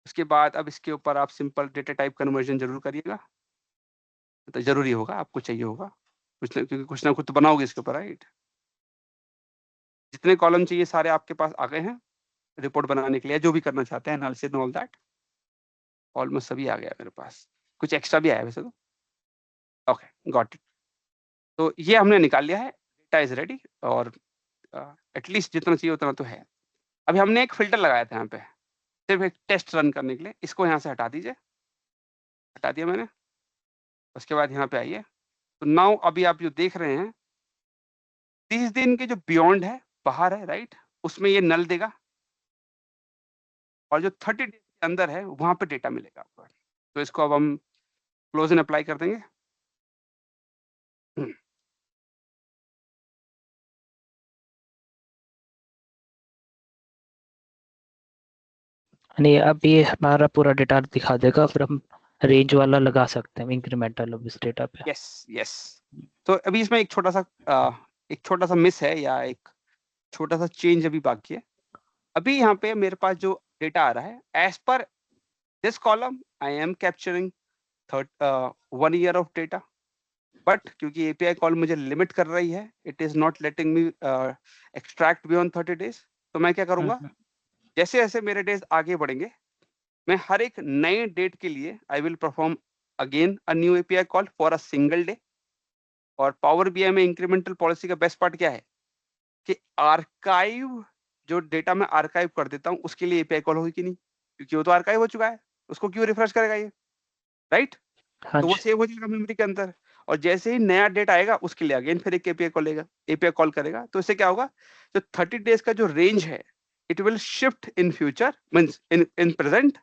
उसके बाद अब इसके ऊपर आप सिंपल डेटा टाइप कन्वर्जन जरूर करिएगा, तो जरूरी होगा, आपको चाहिए होगा क्योंकि कुछ ना कुछ तो बनाओगे इसके ऊपर, राइट. जितने कॉलम चाहिए सारे आपके पास आ गए हैं रिपोर्ट बनाने के लिए, जो भी करना चाहते हैं analysis and all that. Almost सभी आ गया मेरे पास, कुछ एक्स्ट्रा भी आया वैसे तो. Okay, got it. तो ये हमने निकाल लिया है, डेटा इज रेडी. और एटलीस्ट जितना चाहिए उतना तो है. अभी हमने एक फिल्टर लगाया था यहाँ पे सिर्फ एक टेस्ट रन करने के लिए. इसको यहाँ से हटा दीजिए. हटा दिया मैंने. उसके बाद यहाँ पे आइए. तो नाउ अभी आप जो देख रहे हैं 30 दिन के जो बियॉन्ड है बाहर है, राइट, उसमें ये नल देगा. और जो 30 डेज के अंदर है वहां पे डेटा मिलेगा आपको. तो इसको अब हम क्लोज एंड अप्लाई कर देंगे. नहीं, अब ये हमारा पूरा डेटा दिखा देगा, फिर हम रेंज वाला लगा सकते हैं इंक्रीमेंटल अब इस डेटा पे. Yes yes. तो अभी इसमें एक छोटा सा मिस है या एक छोटा सा चेंज अभी बाकी है. अभी यहाँ पे मेरे पास जो डेटा आ रहा है as per this column I am capturing 1 year of data. But क्योंकि एपीआई कॉल मुझे लिमिट कर रही है, it is not letting me extract beyond 30 days. तो मैं क्या करूंगा, जैसे जैसे मेरे डेज आगे बढ़ेंगे मैं हर एक नए डेट के लिए I will perform again a new API call for a single day. और पावर बीआई में इंक्रीमेंटल पॉलिसी का बेस्ट पार्ट क्या है कि आर्काइव, जो डेटा मैं आर्काइव कर देता हूँ उसके लिए एपीआई कॉल होगी कि नहीं, क्योंकि वो तो आर्काइव हो चुका है, उसको क्यों रिफ्रेश करेगा ये, राइट. हाँ तो वो जी. सेव हो जाएगा मेमोरी के अंदर. और जैसे ही नया डेटा आएगा उसके लिए अगेन फिर एक एपीआई कॉल करेगा. तो इससे क्या होगा, जो 30 डेज का जो रेंज है it will shift in future, means in present.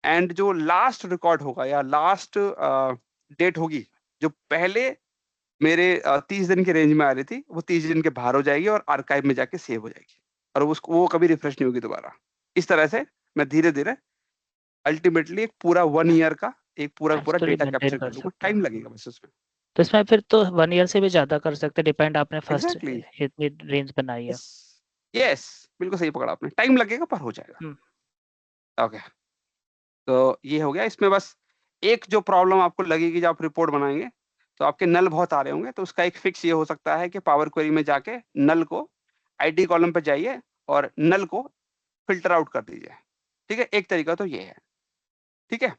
And जो लास्ट रिकॉर्ड होगा या लास्ट डेट होगी जो पहले मेरे 30 दिन के रेंज में आ रही थी, वो 30 दिन के बाहर हो जाएगी और आर्काइव में जाके सेव हो जाएगी. और उसको वो कभी रिफ्रेश नहीं होगी दोबारा. इस तरह से मैं धीरे धीरे अल्टीमेटली एक पूरा 1 ईयर का एक पूरा History डेटा maintain कैप्चर कर कर लूंगा. सकते हैं. टाइम लगेगा बस उसमें. तो इसमें फिर तो 1 ईयर से भी ज्यादा कर सकते हैं, डिपेंड आपने फर्स्ट एग्जैक्टली. इतनी रेंज बनाई है. यस, बिल्कुल सही पकड़ा आपने. टाइम लगेगा पर हो जाएगा. ओके, तो ये हो गया. इसमें बस एक जो प्रॉब्लम आपको लगेगी जब आप रिपोर्ट बनाएंगे तो आपके नल बहुत आ रहे होंगे, तो उसका एक फिक्स ये हो सकता है कि पावर क्वेरी में जाके नल को आईडी कॉलम पे जाइए और नल को फिल्टर आउट कर दीजिए. ठीक है, एक तरीका तो ये है. ठीक है,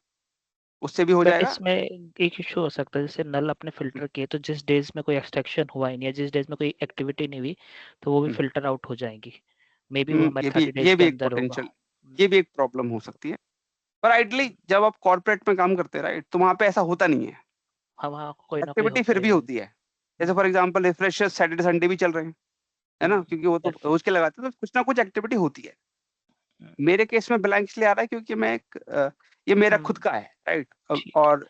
उससे भी हो बट जाएगा. इसमें एक इशू हो सकता है, जैसे नल अपने फिल्टर किए तो जिस डेज में कोई एक्सट्रैक्शन हुआ ही नहीं है, जिस डेज में कोई एक्टिविटी नहीं हुई तो वो भी फिल्टर आउट हो जाएंगी. मे बी वो हमारे 30 डेज ये के भी एक अंदर होगा. पोटेंशियल, ये भी एक प्रॉब्लम हो सकती है. पर आइडली जब आप कॉर्पोरेट में काम करते हैं, राइट, तो वहां पे ऐसा होता नहीं है. हाँ, वहाँ कोई ना कोई एक्टिविटी होता फिर ही भी है. होती है. जैसे for example refreshers Saturday Sunday भी चल रहे हैं, है ना, क्योंकि वो तो रोज के लगाते हैं, तो कुछ ना कुछ एक्टिविटी होती है. मेरे केस में ब्लैंक इसलिए आ रहा है क्योंकि मैं एक ये मेरा खुद का है, राइट? ठीक। और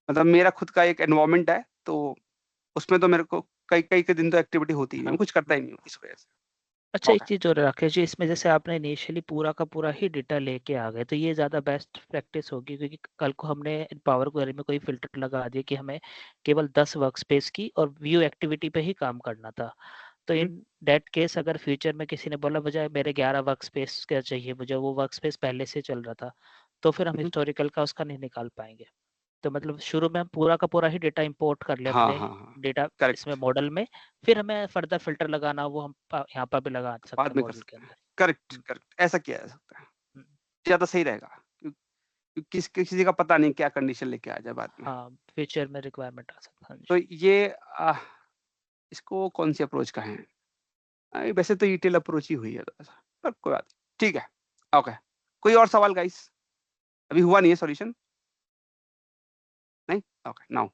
मतलब मेरा खुद का एक एनवायरनमेंट है, तो उसमें तो मेरे को कई कई के दिन तो एक्टिविटी होती ही नहीं, मैं कुछ करता ही नहीं हूँ इस वजह से। अच्छा, एक ओके। चीज और राकेश जी, इसमें जैसे आपने इनिशियली पूरा का पूरा ही डेटा लेके आ गए, तो ये ज्यादा बेस्ट प्रैक्टिस होगी, क्योंकि कल को हमने पावर क्वेरी में कोई फिल्टर लगा दिया कि हमें केवल 10 वर्क स्पेस की और व्यू एक्टिविटी पे ही काम करना था, तो इन डेट केस अगर फ्यूचर में किसी ने बोला बजाय मेरे 11 वर्क स्पेस का चाहिए, मुझे वो वर्क स्पेस पहले से चल रहा था, तो फिर हम हिस्टोरिकल का उसका नहीं निकाल पाएंगे। तो मतलब शुरू में हम पूरा का पूरा ही डेटा इंपोर्ट कर ले हाँ अपने हाँ हाँ, डेटा करेक्ट। इसमें मॉडल में, फिर हमें फर्दर फिल्टर लगाना वो हम यहाँ पर भी लगा सकते बाद हैं में कर मॉडल के सकते हैं, अंदर। करेक्ट हम्म, करेक्ट, ऐसा किया जा सकता है, हम्म, ज्यादा सही रहेगा। किसी का पता नहीं क्या कंडीशन लेके आ जाए बाद में। हाँ, फ्यूचर में रिक्वायरमेंट आ सकता है। हाँ तो जी। ये इसको कौन सी अप्रोच कहें? वैसे तो ईटेल अप्रोच ही हुई है थोड़ा सा, पर कोई बात नहीं, ठीक है। ओके, कोई और सवाल गाइस? अभी हुआ नहीं है सॉल्यूशन? नहीं, ओके नाउ।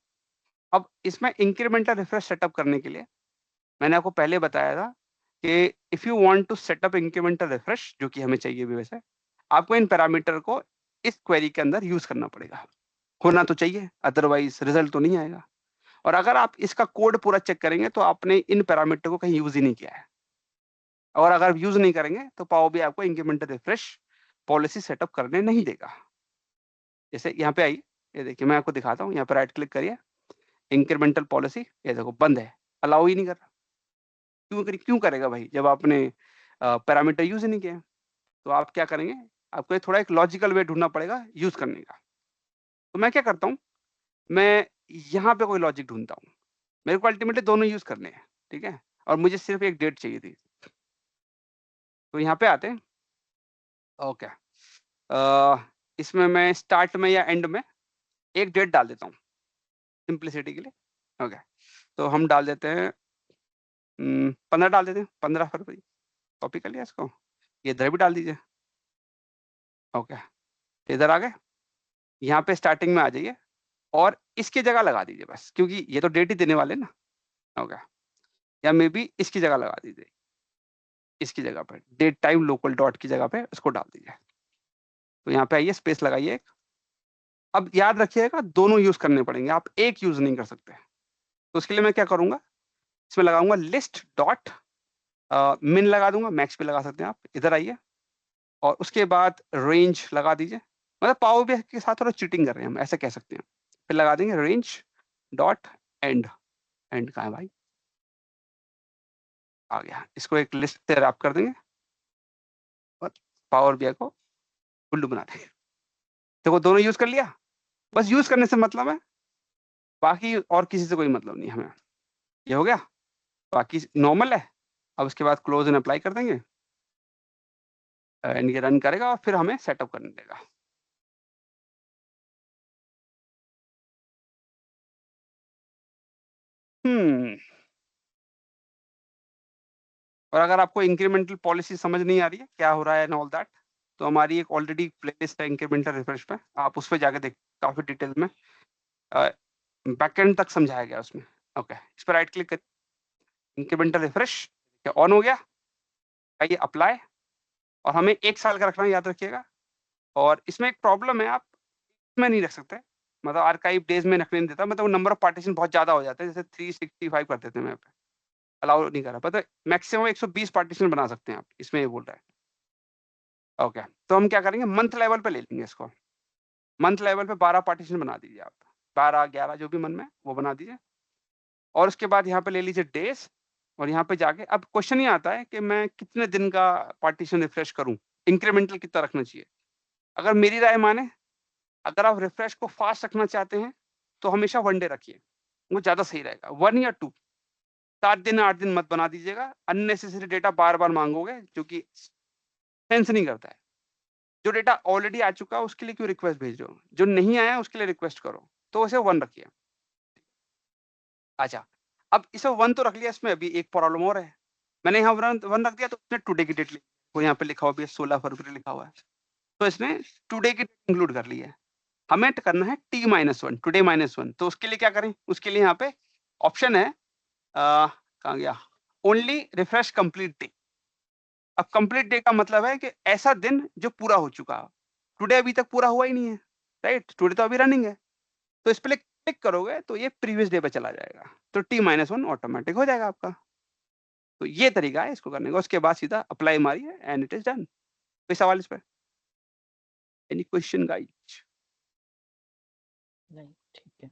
अब इसमें इंक्रीमेंटल रिफ्रेश सेटअप करने के लिए मैंने आपको पहले बताया था कि if you want to setup incremental refresh, जो कि हमें चाहिए भी वैसे, आपको इन पैरामीटर को इस क्वेरी के अंदर यूज करना पड़ेगा, होना तो चाहिए, अदरवाइज रिजल्ट तो नहीं आएगा। और अगर आप इसका कोड पूरा चेक करेंगे तो आपने इन पैरामीटर को कहीं यूज ही नहीं किया है, और अगर यूज नहीं करेंगे तो पावर भी आपको इंक्रीमेंटल रिफ्रेश पॉलिसी सेटअप करने नहीं देगा। जैसे यहाँ पे आई, ये देखिए मैं आपको दिखाता हूँ, यहाँ पे राइट क्लिक करिए, इंक्रीमेंटल पॉलिसी, ये देखो बंद है, अलाउ ही नहीं कर रहा। क्यों करेगा भाई, जब आपने पैरामीटर यूज ही नहीं किया? तो आप क्या करेंगे, आपको थोड़ा एक लॉजिकल वे ढूंढना पड़ेगा यूज करने का। तो मैं क्या करता हूँ, मैं यहाँ पे कोई लॉजिक ढूंढता हूँ। मेरे को अल्टीमेटली दोनों यूज करने हैं, ठीक है, और मुझे सिर्फ एक डेट चाहिए थी। तो यहाँ पे आते हैं, ओके, इसमें मैं स्टार्ट में या एंड में एक डेट डाल देता हूँ सिंप्लिसिटी के लिए। ओके, तो हम डाल देते हैं 15 डाल देते हैं, 15 फरवरी। कॉपी कर लिया इसको, ये इधर भी डाल दीजिए। ओके, इधर आ गए, यहाँ पे स्टार्टिंग में आ जाइए और इसकी जगह लगा दीजिए बस, क्योंकि ये तो डेट ही देने वाले ना। ओके, या मे बी इसकी जगह लगा दीजिए, इसकी जगह पे डेट टाइम लोकल डॉट की जगह पे उसको डाल दीजिए। तो यहाँ पे आइए, स्पेस लगाइए एक। अब याद रखिएगा दोनों यूज करने पड़ेंगे, आप एक यूज नहीं कर सकते। तो उसके लिए मैं क्या करूंगा, इसमें लगाऊंगा लिस्ट डॉट मिन लगा दूंगा, मैक्स भी लगा सकते हैं आप। इधर आइए और उसके बाद रेंज लगा दीजिए। मतलब पावर बीआई के साथ थोड़ा चीटिंग कर रहे हैं हम, ऐसे कह सकते हैं। फिर लगा देंगे रेंज डॉट एंड। एंड कहाँ है भाई, आ गया। इसको एक लिस्ट से रैप कर देंगे और पावर बीआई को उल्लू बना देंगे। देखो दोनों यूज कर लिया, बस यूज करने से मतलब है, बाकी और किसी से कोई मतलब नहीं हमें। ये हो गया, बाकी नॉर्मल है। अब उसके बाद क्लोज एंड अप्लाई कर देंगे एंड ये रन करेगा और फिर हमें सेटअप करने देगा। और अगर आपको इंक्रीमेंटल पॉलिसी समझ नहीं आ रही है क्या हो रहा है एंड ऑल दैट, तो हमारी एक ऑलरेडी प्लेलिस्ट है इंक्रीमेंटल रिफ्रेश पे, आप उस पर जाके देख, काफी डिटेल में बैकएंड तक समझाया गया उसमें। ओके, इस पर राइट क्लिक कर, इंक्रीमेंटल रिफ्रेश ऑन हो गया, आइए अप्लाई। और हमें 1 साल का रखना है, याद रखिएगा। और इसमें एक प्रॉब्लम है, आप इसमें नहीं रख सकते, मतलब आर्काइव डेज में रखने नहीं देता, मतलब नंबर ऑफ पार्टीशन बहुत ज्यादा हो जाते हैं, जैसे 365 कर देते हैं, मैं अलाउ नहीं कर रहा, पता है मैक्सिमम 120 पार्टीशन बना सकते हैं आप, इसमें ये बोल रहा है। ओके, तो हम क्या करेंगे, मंथ लेवल पे ले लेंगे इसको। मंथ लेवल पे 12 पार्टीशन बना दीजिए आप, 12 11 जो भी मन में वो बना दीजिए। और उसके बाद यहाँ पे ले लीजिए डेज, और यहाँ पे जाके अब क्वेश्चन ये आता है कि मैं कितने दिन का पार्टीशन रिफ्रेश करूं, इंक्रीमेंटल कितना रखना चाहिए। अगर मेरी राय माने, अगर आप रिफ्रेश को फास्ट रखना चाहते हैं तो हमेशा 1 डे रखिए, वो ज्यादा सही रहेगा। 1 या 2, 7 दिन 8 दिन मत बना दीजिएगा, अननेसेसरी डेटा बार बार मांगोगे जो कि सेंस नहीं करता है। जो डेटा ऑलरेडी आ चुका है उसके लिए क्यों रिक्वेस्ट भेज रहे हो, जो नहीं आया उसके लिए रिक्वेस्ट करो। तो उसे 1 रखिए। अच्छा, अब इसे 1 तो रख लिया, इसमें अभी एक प्रॉब्लम और है। मैंने यहाँ 1 रख दिया तो उसने टुडे की डेट लिखी, वो यहाँ पे लिखा हुआ भी 16 फरवरी लिखा हुआ है, तो इसने टुडे की डेट इंक्लूड कर ली है। हमें करना है T-1, टुडे -1। तो उसके लिए क्या करें, उसके लिए यहाँ पे ऑप्शन है, कहाँ गया, ओनली रिफ्रेश कंप्लीट डे। अब कंप्लीट डे का मतलब है कि ऐसा दिन जो पूरा हो चुका हो। टुडे अभी तक पूरा हुआ ही नहीं है, राइट, टुडे तो अभी रनिंग है, तो इस पे क्लिक करोगे तो ये प्रीवियस डे पे चला जाएगा, तो T-1 ऑटोमेटिक हो जाएगा आपका। तो ये तरीका है इसको करने का, उसके बाद सीधा अप्लाई मारिए एंड इट इज डन। कोई सवाल इस पे? Any question guys? नहीं ठीक है।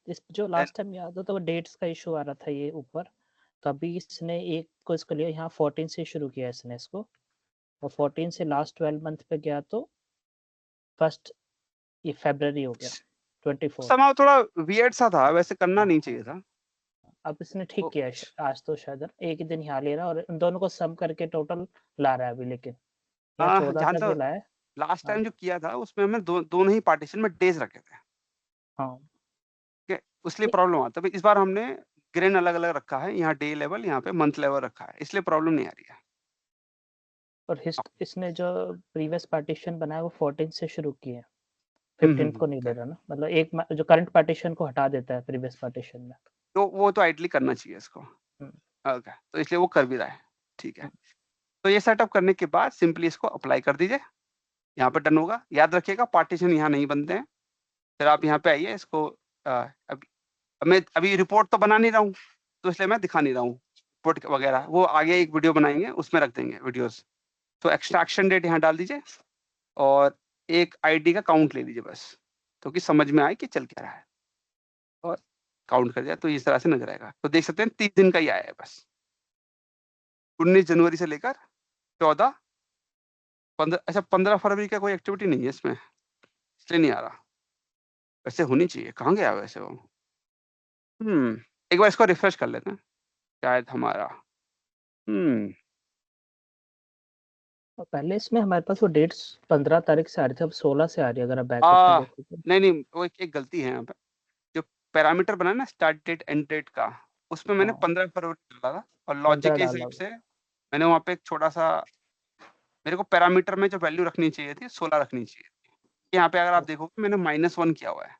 इस जो लास्ट टाइम याद हो तो डेट्स का इशू आ रहा था ये ऊपर, तो अभी इसने एक को इसको लिया यहाँ 14 से शुरू किया इसने इसको, और 14 से लास्ट 12 मंथ पे गया तो फर्स्ट ये फरवरी हो गया 24। समाव थोड़ा वियर्ड सा था, वैसे करना नहीं चाहिए था। अब इसने ठीक तो किया आज तो शायद एक ही दिन यहाँ ले रहा है और इन दोनों को सम करके टोटल ला रहा है अभी, लेकिन यहाँ 14 जहाँ तक तक लाया है। लास्ट हाँ टाइम जो किया था उसमें हमने दोनों ही पार्टीशन में डेज रखे थे, हाँ ठीक है, इसलिए ये- प्रॉब्लम आता है। इस बार हमने ग्रेन अलग अलग रखा है, यहाँ डे लेवल, यहाँ पे मंथ लेवल रखा है, इसलिए प्रॉब्लम नहीं आ रही है। और इसने जो प्रीवियस पार्टीशन बनाया वो 14 से शुरू किए, हम्म, 15 को नहीं ले रहा ना, मतलब एक जो करंट पार्टीशन को हटा देता है प्रीवियस पार्टीशन में। तो वो तो आइडली करना चाहिए इसको। हम्म, ओके, तो इसलिए वो कर भी रहा है, ठीक है। तो ये सेटअप करने के बाद सिंपली इसको अप्लाई कर दीजिए, यहाँ पे डन होगा। याद रखिएगा पार्टीशन यहाँ नहीं बनते हैं। फिर आप यहाँ पे आइए, इसको अभी मैं अभी रिपोर्ट तो बना नहीं रहा हूँ, तो इसलिए मैं दिखा नहीं रहा हूँ रिपोर्ट वगैरह, वो आगे एक वीडियो बनाएंगे उसमें रख देंगे वीडियोस। तो एक्सट्रैक्शन डेट यहाँ डाल दीजिए और एक आईडी का काउंट ले लीजिए बस, तो कि समझ में आए कि चल क्या रहा है, और काउंट कर दिया तो इस तरह से नजर आएगा। तो देख सकते हैं 30 दिन का ही आया है बस, 19 जनवरी से लेकर 14 15, अच्छा 15 फरवरी का कोई एक्टिविटी नहीं है इसमें, इसलिए नहीं आ रहा। वैसे होनी चाहिए, कहाँ गया वैसे वो? एक बार इसको रिफ्रेश कर लेते हैं, शायद हमारा और पहले इसमें हमारे पास वो डेट्स 15 तारीख से आ रही थी, अब 16 से आ रही है अगर आप बैकअप में देखो तो। नहीं वो एक गलती है यहाँ पे, जो पैरामीटर बना ना स्टार्ट डेट एंड डेट का, उसमें मैंने हाँ 15 फरवरी डाला था, और 15 लॉजिक के डाला हिसाब होगा। से मैंने वहाँ पे एक छोटा सा, मेरे को पैरामीटर में जो वैल्यू रखनी चाहिए थी 16 रखनी चाहिए थी। यहाँ पे अगर आप देखोगे मैंने -1 किया हुआ है,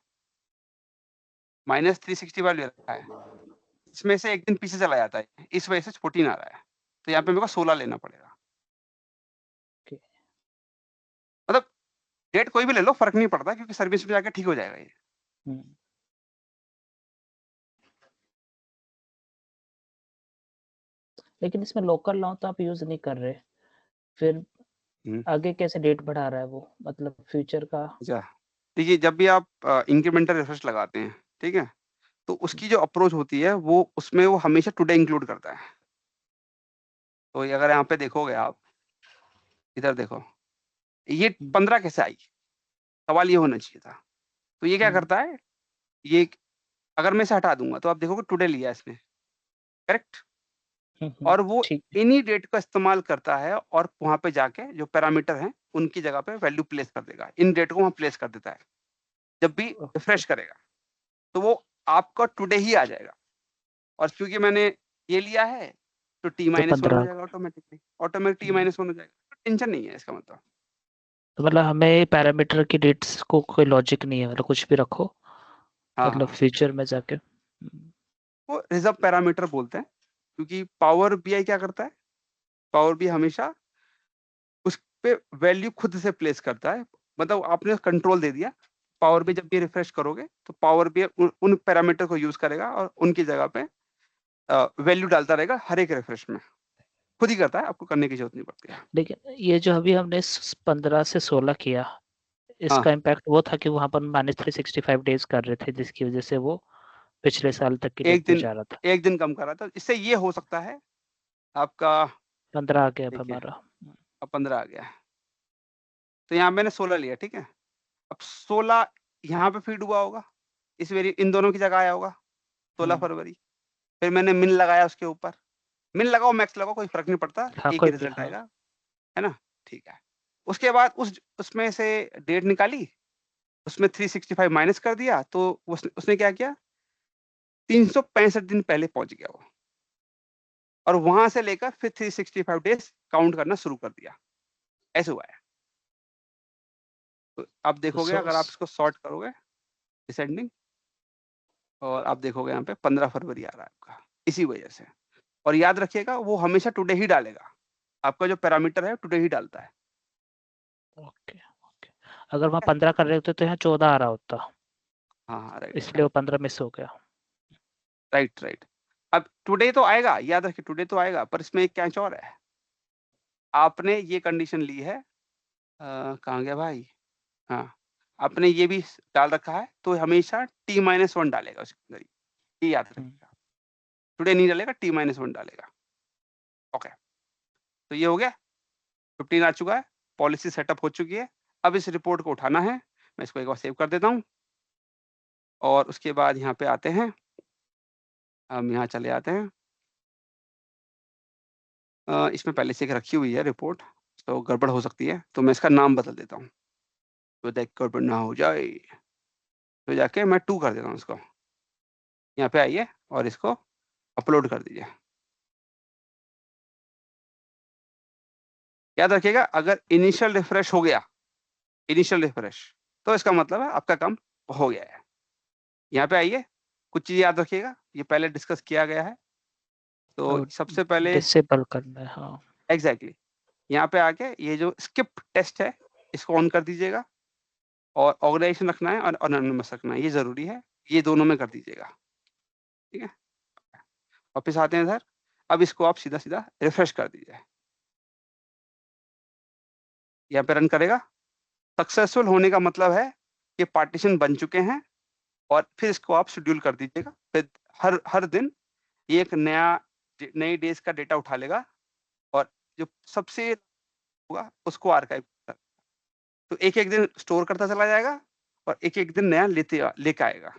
-365 ले रखा है, इसमें से एक दिन पीछे चला जाता है, इस वजह से 14 आ रहा है, तो यहाँ पे मेरे को 16 लेना पड़ेगा। Okay. मतलब डेट कोई भी ले लो, फर्क नहीं पड़ता, क्योंकि सर्विस में जाके ठीक हो जाएगा ये। लेकिन इसमें लोकल नाउ तो आप यूज नहीं कर रहे, फिर आगे कैसे डेट बढ़ा रहा है वो, मतलब फ्यूचर का? अच्छा, देखिए जब भी आप इंक्रीमेंटल रिफ्रेश लगाते हैं, ठीक है, तो उसकी जो अप्रोच होती है वो उसमें वो हमेशा टुडे इंक्लूड करता है। तो ये अगर यहाँ पे देखोगे आप, इधर देखो, ये 15 कैसे आई, सवाल ये होना चाहिए था। तो ये क्या करता है, ये अगर मैं इसे हटा दूंगा तो आप देखोगे टुडे लिया इसने, करेक्ट, और वो ठीक इन्हीं डेट का इस्तेमाल करता है, और वहां पे जाके जो पैरामीटर हैं उनकी जगह पे वैल्यू प्लेस कर देगा, इन डेट को वहां प्लेस कर देता है। जब भी रिफ्रेश करेगा तो वो आपका टुडे ही आ जाएगा, और क्योंकि मैंने ये लिया है तो T-1 हो जाएगा ऑटोमेटिकली, ऑटोमेटिक T-1 हो जाएगा, टेंशन नहीं है इसका मतलब। तो मतलब हमें पैरामीटर की डेट्स को कोई लॉजिक नहीं है, मतलब कुछ भी रखो, हाँ मतलब हाँ, फ्यूचर में जाके। वो रिजर्व पैरामीटर बोलते हैं, क्योंकि पावर बीआई क्या करता है, पावर बी हमेशा उस पे वैल्यू खुद से प्लेस करता है, मतलब आपने कंट्रोल दे दिया, पावर बी जब भी रिफ्रेश करोगे तो पावर बी उन पैरामीटर को यूज करेगा और उनकी जगह पे वैल्यू डालता रहेगा हर एक रिफ्रेश में, खुद ही करता है, आपको करने की जरूरत नहीं पड़ती है। लेकिन ये जो अभी हमने 15 से 16 किया, हाँ, इसका इम्पैक्ट वो था कि वहां पर -365 डेज कर रहे थे, जिसकी वजह से वो पिछले साल तक की डेट पे जा रहा था। एक दिन कम करा था, इससे ये हो सकता है आपका। 15 आ गया अब देखिए हमारा। अब 15 आ गया है, तो यहाँ मैंने 16 लिया, ठीक है, अब 16 यहाँ पे फीड हुआ होगा, इन दोनों की जगह आया होगा 16 फरवरी, फिर मैंने मिन लगाया उसके ऊपर, मिन लगाओ मैक्स लगाओ कोई फर्क नहीं पड़ता, हाँ एक कोई ही रिजल्ट हाँ। आएगा, है ना, ठीक है। उसके बाद उसमें से डेट निकाली, उसमें 365 माइनस कर दिया, तो उसने क्या किया, 365 दिन पहले पहुंच गया वो, और वहां से लेकर फिर 365 डेज काउंट करना शुरू कर दिया, ऐसे हुआ है। तो आप देखोगे अगर आप इसको सॉर्ट करोगे डिसेंडिंग, और आप देखोगे यहाँ पे 15 फरवरी आ रहा है आपका, इसी वजह से। और याद रखिएगा वो हमेशा टुडे ही डालेगा, आपका जो पैरामीटर है टुडे ही डालता है। Okay okay. अगर वहाँ 15 कर रहे होते तो यहाँ 14 आ रहा होता, हाँ राइट इसलिए वो 15 मिस हो गया। Right right. अब टुडे तो आएगा, याद रखिए टुडे तो आएगा, पर इसमें एक कैच और है। आपने ये कंडीशन ली है, कहाँ गया भाई, हाँ आपने ये भी डाल रखा है, तो हमेशा t-1 डालेगा उसके अंदर, ये याद रखिएगा। टुडे नहीं डालेगा, t-1 डालेगा। ओके, तो ये हो गया, 15 आ चुका है, पॉलिसी सेटअप हो चुकी है। अब इस रिपोर्ट को उठाना है, मैं इसको एक बार सेव कर देता हूँ, और उसके बाद यहाँ पे आते हैं, हम यहाँ चले आते हैं। इसमें पहले से एक रखी हुई है रिपोर्ट, तो गड़बड़ हो सकती है, तो मैं इसका नाम बदल देता हूँ, तो देख गड़बड़ ना हो जाए। तो जाके मैं 2 कर देता हूँ इसको, यहाँ पे आइए और इसको अपलोड कर दीजिए। याद रखिएगा, अगर इनिशियल रिफ्रेश हो गया, इनिशियल रिफ्रेश, तो इसका मतलब है आपका काम हो गया है। यहाँ पे आइए, कुछ चीज़ याद रखिएगा, ये पहले डिस्कस किया गया है। तो सबसे पहले डिसेबल करना है, हाँ एग्जैक्टली यहाँ पे आके ये जो स्किप टेस्ट है इसको ऑन कर दीजिएगा, और ऑर्गेनाइजेशन रखना है और अनोनिमस रखना है, ये जरूरी है, ये दोनों में कर दीजिएगा। ठीक है, वापिस आते हैं इधर, अब इसको आप सीधा सीधा रिफ्रेश कर दीजिए, यहाँ पे रन करेगा। सक्सेसफुल होने का मतलब है कि पार्टीशन बन चुके हैं, और फिर इसको आप शेड्यूल कर दीजिएगा। फिर हर दिन ये एक नई डेज का डेटा उठा लेगा, और जो सबसे होगा उसको आर्काइव कर, तो एक एक दिन स्टोर करता चला जाएगा, और एक एक दिन नया लेके आएगा,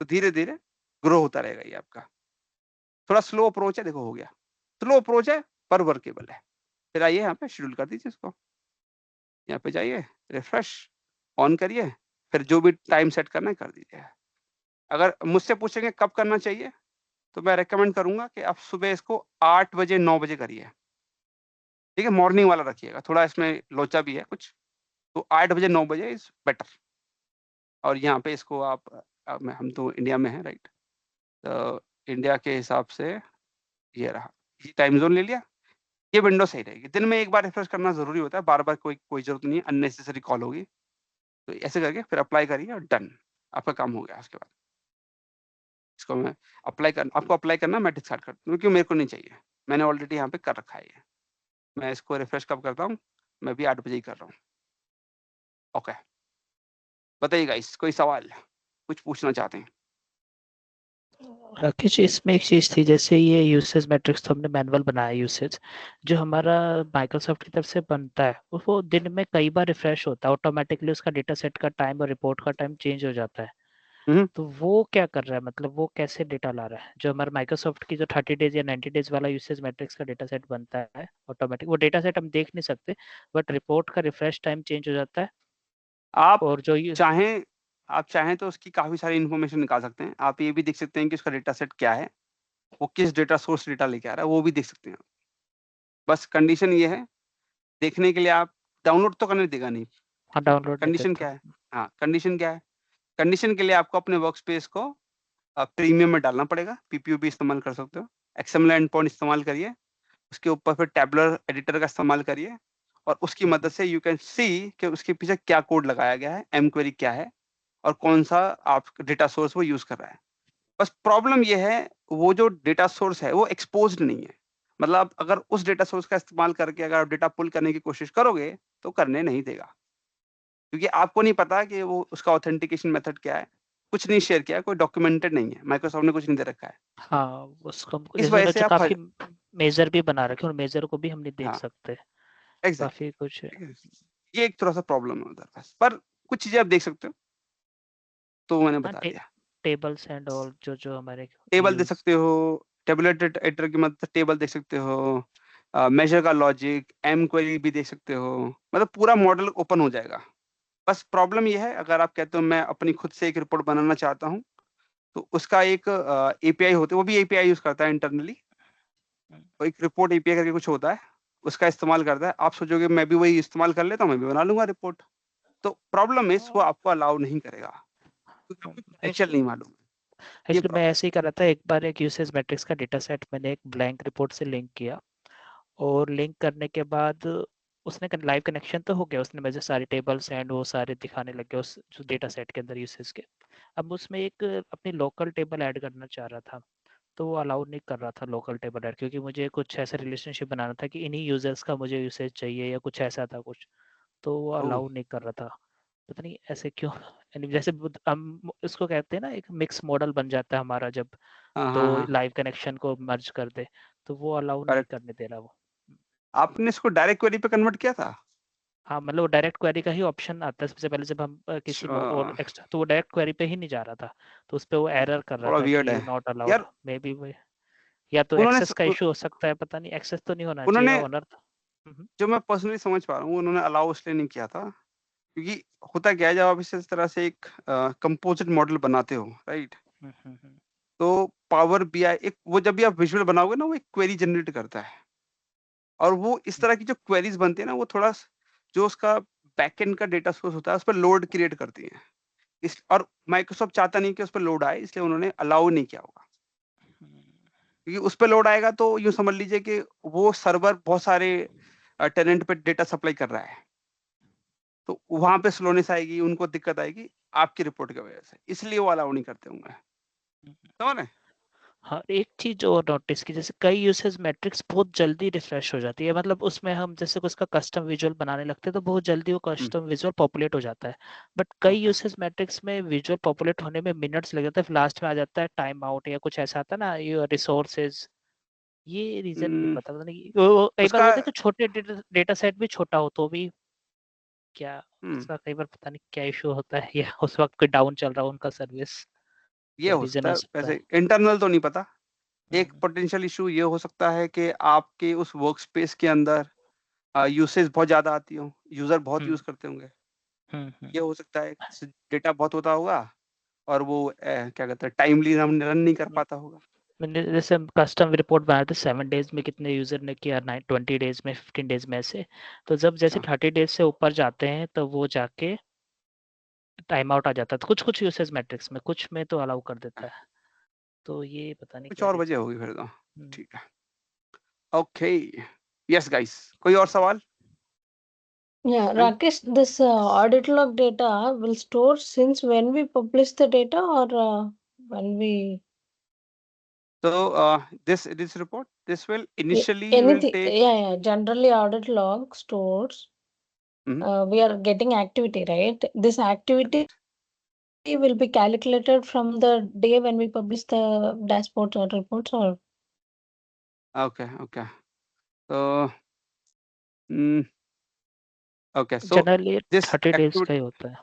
तो धीरे धीरे ग्रो होता रहेगा ये आपका। थोड़ा स्लो अप्रोच है, देखो हो गया, स्लो अप्रोच है पर वर्केबल है। फिर आइए यहाँ पे शेड्यूल कर दीजिए इसको, यहाँ पे जाइए, रिफ्रेश ऑन करिए, फिर जो भी टाइम सेट करना है कर दीजिए। अगर मुझसे पूछेंगे कब करना चाहिए, तो मैं रेकमेंड करूंगा कि आप सुबह इसको 8 बजे 9 बजे करिए। ठीक है, मॉर्निंग वाला रखिएगा, थोड़ा इसमें लोचा भी है कुछ, तो 8 बजे 9 बजे इज बेटर। और यहाँ पे इसको आप हम तो इंडिया में हैं राइट, तो इंडिया के हिसाब से ये रहा, ये टाइम जोन ले लिया, ये विंडो सही रहेगी। दिन में एक बार रिफ्रेश करना जरूरी होता है, बार बार कोई जरूरत नहीं है, अननेसेसरी कॉल होगी। तो ऐसे करके फिर अप्लाई करिए और डन, आपका काम हो गया। उसके बाद इसको मैं आपको अप्लाई करना मैं डिस्कार्ड कर दूँ, क्योंकि मेरे को नहीं चाहिए, मैंने ऑलरेडी यहाँ पे कर रखा है ये। मैं इसको रिफ्रेश कब करता हूँ, मैं भी 8 बजे ही कर रहा हूँ। ओके, बताइए गाइस, कोई सवाल कुछ पूछना चाहते हैं? राकेश, इसमें एक चीज थी, जैसे ये यूसेज मैट्रिक्स तो हमने मैनुअल बनाया, यूसेज जो हमारा माइक्रोसॉफ्ट की तरफ से बनता है वो दिन में कई बार रिफ्रेश होता है ऑटोमेटिकली, उसका डेटा सेट का टाइम और रिपोर्ट का टाइम चेंज हो जाता है। तो वो क्या कर रहा है, मतलब वो कैसे डेटा ला रहा है? जो हमारा माइक्रोसॉफ्ट की जो 30 डेज या 90 डेज वाला यूसेज मैट्रिक्स का डेटा सेट बनता है ऑटोमेटिक, वो डेटा सेट हम देख नहीं सकते, बट रिपोर्ट का रिफ्रेश टाइम चेंज हो जाता है। आप और जो ये चाहें तो उसकी काफी सारी इन्फॉर्मेशन निकाल सकते हैं। आप ये भी देख सकते हैं कि उसका डेटा सेट क्या है, वो किस डेटा सोर्स डेटा लेके आ रहा है, वो भी देख सकते हैं। बस कंडीशन ये है, देखने के लिए आप डाउनलोड तो करने देगा नहीं। हाँ, डाउनलोड नहीं कंडीशन देता। क्या है, हाँ कंडीशन क्या है, कंडीशन के लिए आपको अपने वर्क स्पेस को प्रीमियम में डालना पड़ेगा। पीपीयू भी इस्तेमाल कर सकते हो, एक्सएमएल एंड पॉइंट इस्तेमाल करिए, उसके ऊपर फिर टैबुलर एडिटर का इस्तेमाल करिए, और उसकी मदद से यू कैन सी कि उसके पीछे क्या कोड लगाया गया है, एम क्वेरी क्या है, और कौन सा आप डेटा सोर्स वो यूज कर रहा है। बस प्रॉब्लम ये है, वो जो डेटा सोर्स है वो एक्सपोज्ड नहीं है। मतलब अगर उस डेटा सोर्स का इस्तेमाल करके अगर आप डेटा पुल करने की कोशिश करोगे तो करने नहीं देगा, क्योंकि आपको नहीं पता कि वो उसका ऑथेंटिकेशन मेथड क्या है, कुछ नहीं शेयर किया है, कोई डॉक्यूमेंटेड नहीं है, माइक्रोसॉफ्ट ने कुछ नहीं दे रखा है। हाँ, उसको इस जैसे वजह उन्होंने से जो आप काफी मेजर भी बना रखे हैं, और मेजर को भी हम नहीं देख हाँ सकते, एग्जैक्ट, काफी कुछ है। ये एक थोड़ा सा प्रॉब्लम है उधर बस, पर कुछ चीजें आप देख सकते हो, तो मैंने हाँ, बता दिया। टेबल्स एंड ऑल जो जो हमारे टेबल दे यूज। सकते हो, टेबुलेटेड एडिटर की मदद से टेबल देख सकते हो, मेजर का लॉजिक, एम क्वेरी भी देख सकते हो, मतलब पूरा मॉडल ओपन हो जाएगा। बस प्रॉब्लम ये है, अगर आप कहते हो मैं अपनी खुद से एक रिपोर्ट बनाना चाहता हूँ, तो उसका एक एपीआई होता है, वो भी एपीआई यूज करता है इंटरनली, तो एक रिपोर्ट एपीआई करके कुछ होता है, उसका इस्तेमाल करता है। आप सोचोगे मैं भी वही इस्तेमाल कर लेता हूँ, मैं भी बना लूंगा रिपोर्ट, तो प्रॉब्लम इस वो आपको अलाउ नहीं करेगा, क्योंकि आपको पोटेंशियल नहीं मालूम है, ये एक्चुअली मैं प्रॉब्लम। ऐसे ही कर रहा था, एक बार एक यूसेज मैट्रिक्स का डेटा सेट मैंने एक ब्लैंक रिपोर्ट से लिंक किया, और लिंक करने के बाद उसने लाइव कनेक्शन तो हो गया, उसने मुझे सारे टेबल्स एंड वो सारे दिखाने लग गए उस जो डेटा सेट के अंदर यूसेज के। अब उसमें एक अपनी लोकल टेबल ऐड करना चाह रहा था, तो वो अलाउ नहीं कर रहा था लोकल टेबल ऐड, क्योंकि मुझे कुछ ऐसा रिलेशनशिप बनाना था कि इन्हीं यूजर्स का मुझे यूसेज चाहिए या कुछ ऐसा था कुछ, तो वो ओह अलाउ नहीं कर रहा था। पता नहीं ऐसे क्यों। यानी जैसे हम इसको कहते हैं ना, एक मिक्स मॉडल बन जाता है हमारा जब हाँ तो हाँ हाँ लाइव कनेक्शन को मर्ज कर दे, तो वो अलाउ नहीं करेक्ट। करने दे रहा वो। आपने इसको डायरेक्ट क्वेरी पे कन्वर्ट किया था? हाँ, मतलब डायरेक्ट क्वेरी का ही ऑप्शन आता है सबसे पहले जब हम किसी और अच्छा, एक्स्ट्रा, तो वो डायरेक्ट क्वेरी पे ही नहीं जा रहा था, तो उस पे वो एरर कर रहा थोड़ा था वियर्ड कि है नॉट अलाउड। यार। मे बी वो या तो उन्होंने एक्सेस का इशू हो सकता है, पता नहीं, एक्सेस तो नहीं होना चाहिए उन्होंने ओनर। जो मैं पर्सनली समझ पा रहा हूँ, उन्होंने अलाउ इसलिए नहीं किया था क्योंकि होता क्या है, जब आप इस तरह से एक कंपोजिट मॉडल बनाते हो, राइट, तो पावर बीआई एक वो जब भी आप विजुअल बनाओगे ना, वो एक क्वेरी जनरेट करता है, और वो इस तरह की जो क्वेरीज बनती है ना, वो थोड़ा जो उसका बैकएंड का डेटा सोर्स होता है उस पर लोड क्रिएट करती है। इस और माइक्रोसॉफ्ट चाहता नहीं कि उस पर लोड आए, इसलिए उन्होंने अलाउ नहीं किया होगा। क्योंकि उस पर लोड आएगा तो यूँ समझ लीजिए कि वो सर्वर बहुत सारे टेनेंट पे डेटा सप्लाई कर रहा है, तो वहां पे स्लोनेस आएगी, उनको दिक्कत आएगी आपकी रिपोर्ट की वजह से, इसलिए वो अलाउ नहीं करते होंगे। समझ रहे हैं? हाँ, एक चीज और नोटिस की, जैसे कई यूसेज मैट्रिक्स बहुत जल्दी रिफ्रेश हो जाती है, मतलब उसमें हम जैसे उसका कस्टम विजुअल बनाने लगते हैं तो बहुत जल्दी वो कस्टम विजुअल पॉपुलेट हो जाता है, बट कई ओके यूसेज मैट्रिक्स में विजुअल पॉपुलेट होने में मिनट्स लग जाते हैं, फिर लास्ट में आ जाता है टाइम आउट या कुछ ऐसा आता है ना, ये रिसोर्सेज। ये रीजन नहीं पता नहीं, वो कई बार उसका होता है कि छोटे डेटा सेट भी छोटा हो तो भी क्या हम्म, उसका कई बार पता नहीं क्या इशू होता है, या उस वक्त कोई डाउन चल रहा हो उनका सर्विस, ये क्या हो रीजन सकता हो है, सकता वैसे है। इंटरनल तो नहीं पता। एक हम्म, पोटेंशियल इशू ये हो सकता है कि आपके उस वर्क स्पेस के अंदर यूसेज बहुत ज्यादा आती हो, यूजर बहुत यूज हम्म, करते होंगे, हम्म। ये हो सकता है। डेटा बहुत होता होगा और वो क्या कहते हैं, टाइमली रन नहीं कर पाता होगा। मैंने जैसे कस्टम रिपोर्ट बनाए थे 7 डेज में कितने यूजर ने किया, 20 डेज में, 15 डेज में ऐसे, तो जब जैसे अच्छा 30 डेज से ऊपर जाते हैं तो वो जाके टाइम आउट आ जाता है, तो कुछ कुछ यूसेज मैट्रिक्स में, कुछ में तो अलाउ कर देता है, तो ये पता नहीं कुछ क्या और वजह रीजन। होगी फिर तो। ठीक है, ओके, यस गाइस, कोई और सवाल? Yeah, ma'am, Rakesh, this audit log data will store since when we publish the data or when we so this report, this will initially will anything. take Yeah, generally audit log stores. Mhm, We are getting activity, right? This activity correct. will be calculated from the day when we publish the dashboards or reports, or Okay, so mm, okay, so generally this 30 days का activity, ही होता है।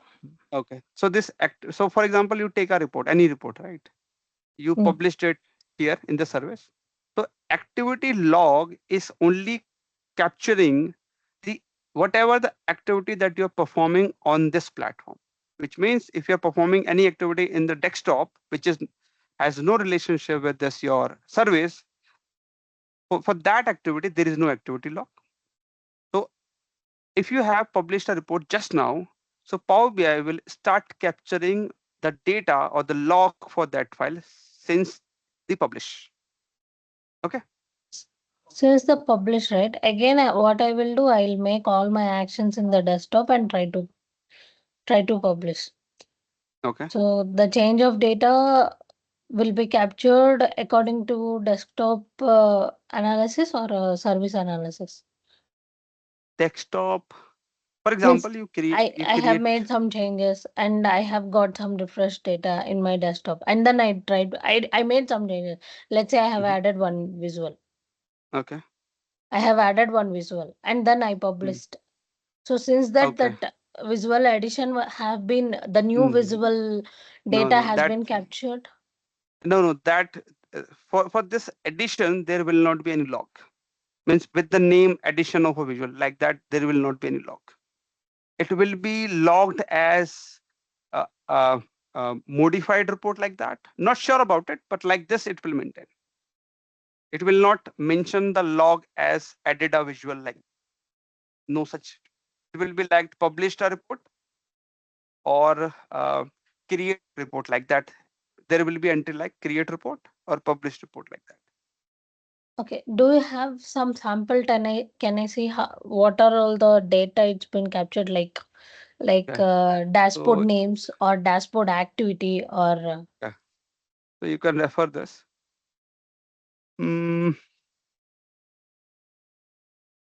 okay, so this act, so for example, you take a report, any report, right? You Mm. published it here in the service. So activity log is only capturing the whatever the activity that you're performing on this platform, which means if you're performing any activity in the desktop, which is has no relationship with this your service, for that activity, there is no activity log. So if you have published a report just now, so Power BI will start capturing the data or the log for that file since the publish. Okay. Since the publish, right? Again, what I will do, I'll make all my actions in the desktop and try to publish. Okay. So the change of data will be captured according to desktop analysis or service analysis. Desktop. For Means example, I you I have create. made some changes and I have got some refreshed data in my desktop, and then I made some changes. Let's say I have Mhm, added one visual. Okay. I have added one visual and then I Mm, published. So since that Okay. visual addition have been, the new Mm, visual No, data no, has that been captured. no, that for this addition there will not be any log. Means with the name addition of a visual like that, there will not be any log. It will be logged as a modified report like that. Not sure about it, but like this it will maintain. It will not mention the log as added a visual like no such. It will be like published a report or create report like that. There will be until like create report or published report like that. Okay. Do you have some sample? Can I see what are all the data it's been captured, like Okay. dashboard So names or dashboard activity or yeah, so you can refer this. Mm,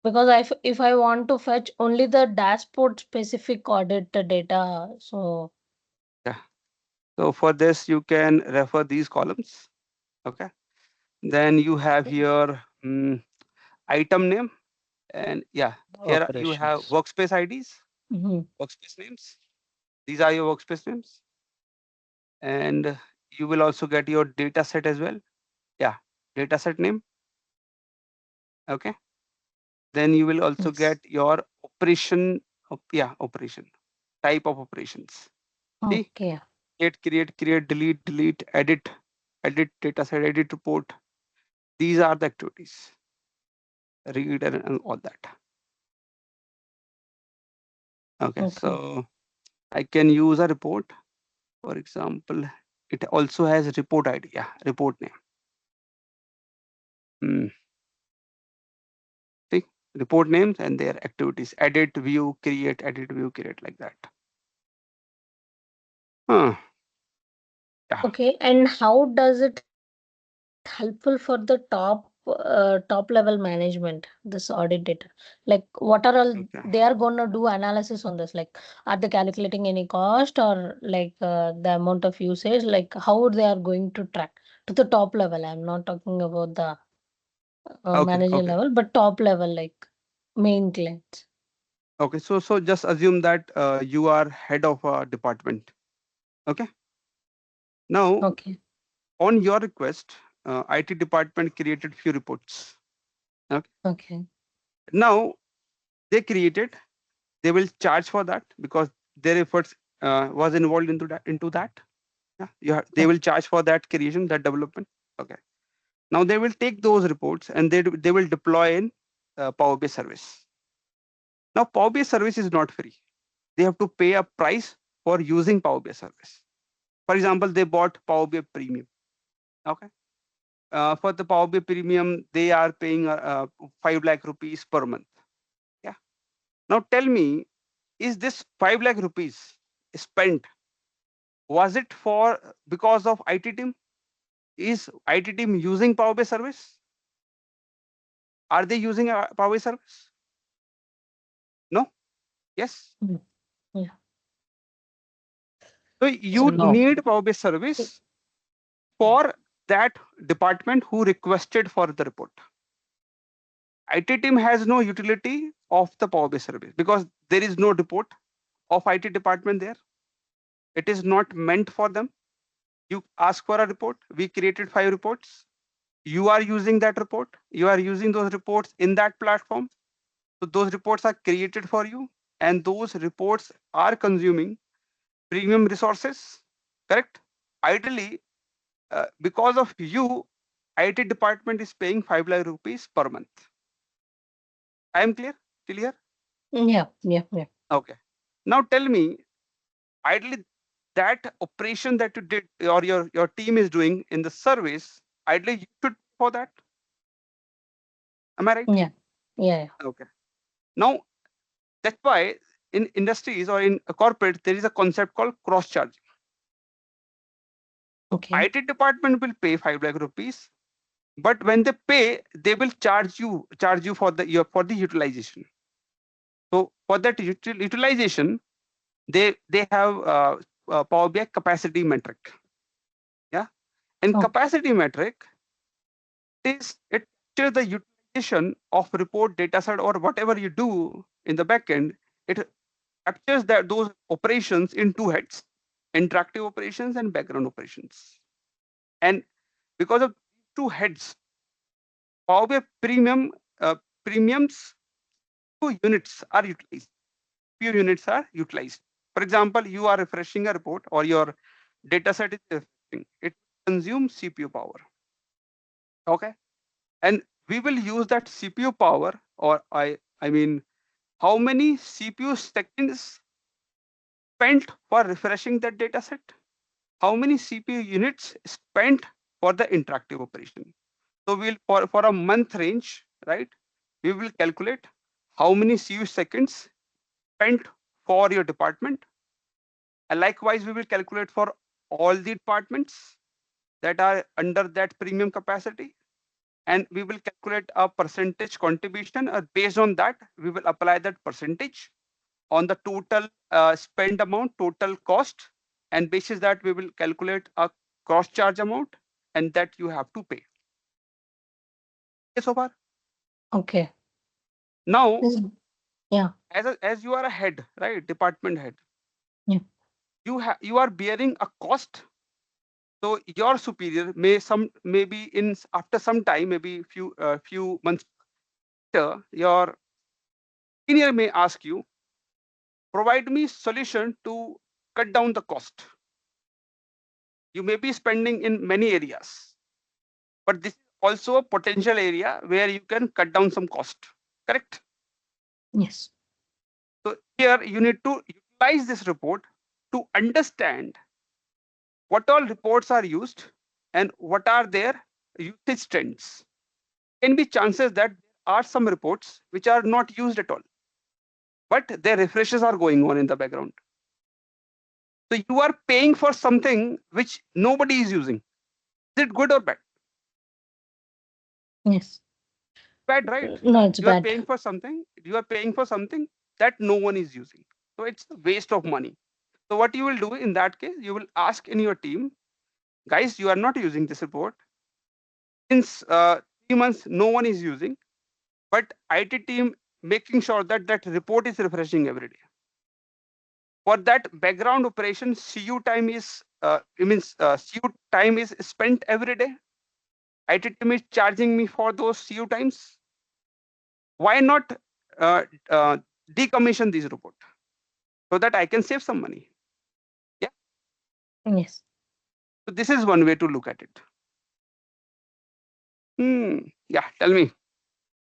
because if I want to fetch only the dashboard specific audit data, so yeah. So for this, you can refer these columns. Okay. Then you have here item name, and yeah, here you have Operations. workspace IDs, Mhm. workspace names. These are your workspace names, and you will also get your data set as well. Yeah, data set name. Okay. Then you will also Yes. get your operation. Yeah, operation type of operations. See, Okay. create, delete, edit data set, edit report. These are the activities. Read and all that. Okay, Okay. so I can use a report. For example, it also has report ID. Yeah, report name. See, report names and their activities. Edit, view, create, like that. Huh. Yeah. Okay. And how does it helpful for the top level management, this audit data? Like what are all Okay. they are gonna do analysis on this? Like are they calculating any cost or like the amount of usage? Like how they are going to track to the top level? I'm not talking about the Okay. manager Okay. level, but top level, like main clients. Okay. So just assume that you are head of a department. Okay. Now, Okay. on your request, IT department created few reports. Okay. Okay. Now they will charge for that because their efforts was involved into that. Yeah. They Okay. will charge for that creation, that development. Okay. Now they will take those reports and they will deploy in Power BI service. Now Power BI service is not free. They have to pay a price for using Power BI service. For example, they bought Power BI Premium. Okay. For the Power BI Premium, they are paying 5 lakh rupees per month. Yeah. Now tell me, is this 5 lakh rupees spent? Was it for because of IT team? Is IT team using Power BI service? Are they using a Power BI service? No. Yes. Mm. Yeah. So So you no. need Power BI service for that department who requested for the report. IT team has no utility of the Power BI service because there is no report of IT department there. It is not meant for them. You ask for a report. We created 5 reports. You are using that report. You are using those reports in that platform. So those reports are created for you, and those reports are consuming premium resources. Correct? Ideally, because of you, IT department is paying 5 lakh rupees per month. I am clear? Clear? Yeah. Yeah. Yeah. Okay. Now tell me, ideally, that operation that you did or your team is doing in the service, ideally you should pay for that. Am I right? Yeah. Yeah. Okay. Now that's why in industries or in a corporate there is a concept called cross charging. So Okay. IT department will pay 5 lakh rupees, but when they pay, they will charge you for the utilization. So for that utilization, they have Power BI capacity metric. Yeah, and Okay. capacity metric it captures the utilization of report data set or whatever you do in the backend. It captures that those operations in two heads: interactive operations and background operations. And because of two heads, Power BI premiums, two units are utilized. Few units are utilized. For example, you are refreshing a report or your data set is refreshing. It consumes CPU power. Okay. And we will use that CPU power, or I mean, how many CPU seconds spent for refreshing that data set? How many CPU units spent for the interactive operation? So we'll for a month range, right? We will calculate how many CU seconds spent for your department. And likewise, we will calculate for all the departments that are under that premium capacity. And we will calculate a percentage contribution. Based on that, we will apply that percentage on the total spend amount, total cost. And basis that, we will calculate a cross charge amount and that you have to pay. Okay, so far. Okay. Now, This, yeah. as you are a head, right? Department head. Yeah. You are bearing a cost. So your superior maybe in after some time, maybe few months later, your senior may ask you, provide me solution to cut down the cost. You may be spending in many areas, but this is also a potential area where you can cut down some cost. Correct? Yes. So here you need to utilize this report to understand what all reports are used and what are their usage trends. Can be chances that there are some reports which are not used at all, but their refreshes are going on in the background. So you are paying for something which nobody is using. Is it good or bad? Yes. Bad, right? No, it's You are bad. paying for something. You are paying for something that no one is using. So it's a waste of money. So what you will do in that case, you will ask in your team, guys, you are not using this report. Since 3 months, no one is using, but IT team making sure that that report is refreshing every day. For that background operation, CU time is CU time is spent every day. IT team is charging me for those CU times. Why not decommission this report so that I can save some money? Yes. So this is one way to look at it. Yeah, tell me.